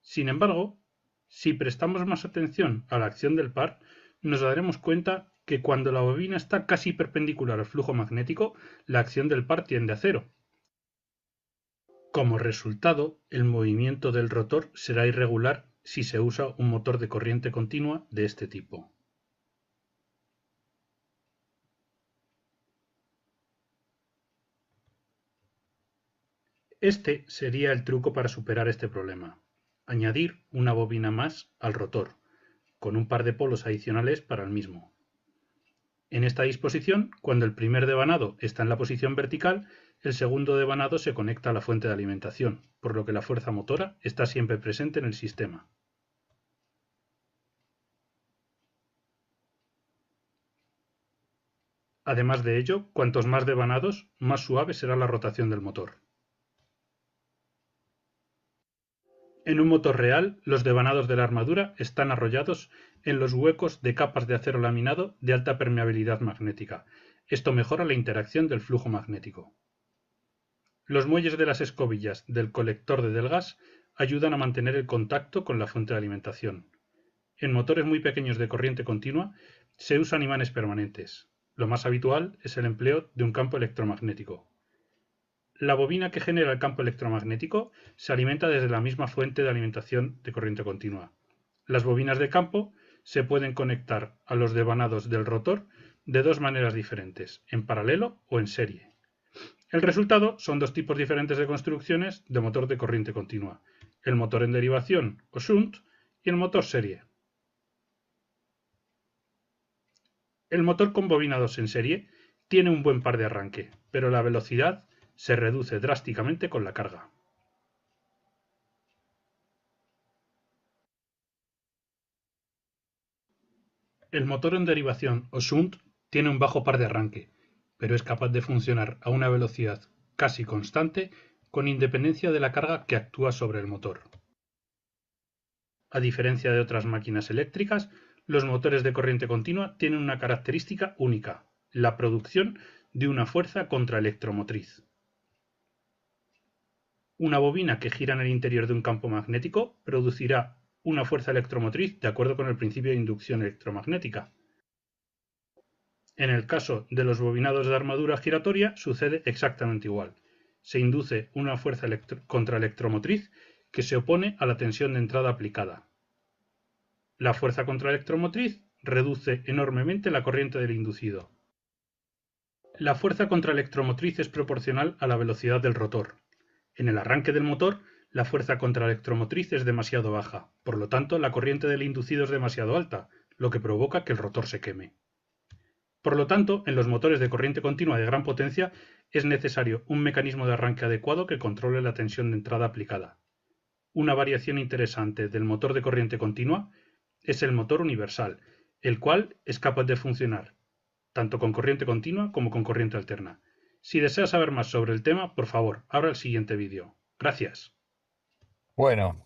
Sin embargo, si prestamos más atención a la acción del par, nos daremos cuenta que cuando la bobina está casi perpendicular al flujo magnético, la acción del par tiende a cero. Como resultado, el movimiento del rotor será irregular si se usa un motor de corriente continua de este tipo. Este sería el truco para superar este problema: añadir una bobina más al rotor, con un par de polos adicionales para el mismo. En esta disposición, cuando el primer devanado está en la posición vertical, el segundo devanado se conecta a la fuente de alimentación, por lo que la fuerza motora está siempre presente en el sistema. Además de ello, cuantos más devanados, más suave será la rotación del motor. En un motor real, los devanados de la armadura están arrollados en los huecos de capas de acero laminado de alta permeabilidad magnética. Esto mejora la interacción del flujo magnético. Los muelles de las escobillas del colector del gas ayudan a mantener el contacto con la fuente de alimentación. En motores muy pequeños de corriente continua se usan imanes permanentes. Lo más habitual es el empleo de un campo electromagnético. La bobina que genera el campo electromagnético se alimenta desde la misma fuente de alimentación de corriente continua. Las bobinas de campo se pueden conectar a los devanados del rotor de dos maneras diferentes, en paralelo o en serie. El resultado son dos tipos diferentes de construcciones de motor de corriente continua: el motor en derivación o shunt y el motor serie. El motor con bobinados en serie tiene un buen par de arranque, pero la velocidad se reduce drásticamente con la carga. El motor en derivación o shunt tiene un bajo par de arranque, pero es capaz de funcionar a una velocidad casi constante con independencia de la carga que actúa sobre el motor. A diferencia de otras máquinas eléctricas, los motores de corriente continua tienen una característica única: la producción de una fuerza contraelectromotriz. Una bobina que gira en el interior de un campo magnético producirá una fuerza electromotriz de acuerdo con el principio de inducción electromagnética. En el caso de los bobinados de armadura giratoria sucede exactamente igual. Se induce una fuerza contraelectromotriz que se opone a la tensión de entrada aplicada. La fuerza contraelectromotriz reduce enormemente la corriente del inducido. La fuerza contraelectromotriz es proporcional a la velocidad del rotor. En el arranque del motor, la fuerza contraelectromotriz es demasiado baja, por lo tanto la corriente del inducido es demasiado alta, lo que provoca que el rotor se queme. Por lo tanto, en los motores de corriente continua de gran potencia es necesario un mecanismo de arranque adecuado que controle la tensión de entrada aplicada. Una variación interesante del motor de corriente continua es el motor universal, el cual es capaz de funcionar tanto con corriente continua como con corriente alterna. Si desea saber más sobre el tema, por favor, abra el siguiente vídeo. Gracias. Bueno,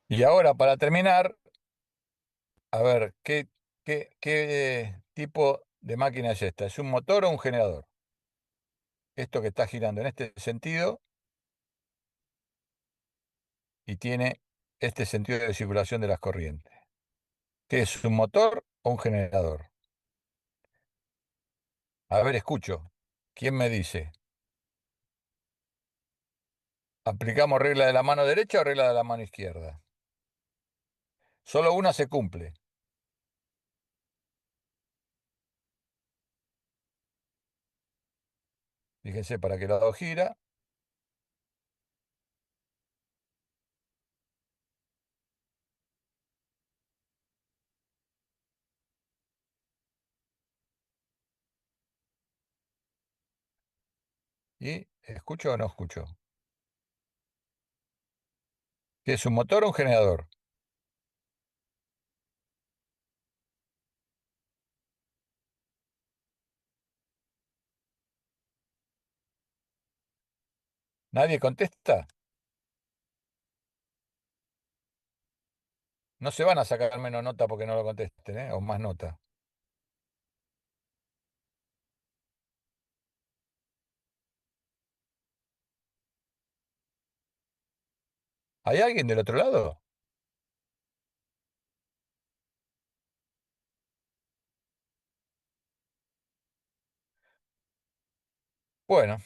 y ahora para terminar, a ver, ¿qué tipo de máquina es esta? ¿Es un motor o un generador? Esto que está girando en este sentido y tiene este sentido de circulación de las corrientes. ¿Qué es un motor o un generador? A ver, escucho. ¿Quién me dice? ¿Aplicamos regla de la mano derecha o regla de la mano izquierda? Solo una se cumple. Fíjense para qué lado gira. ¿Y escucho o no escucho? ¿Qué es un motor o un generador? ¿Nadie contesta? No se van a sacar menos nota porque no lo contesten, ¿eh? O más nota. ¿Hay alguien del otro lado? Bueno.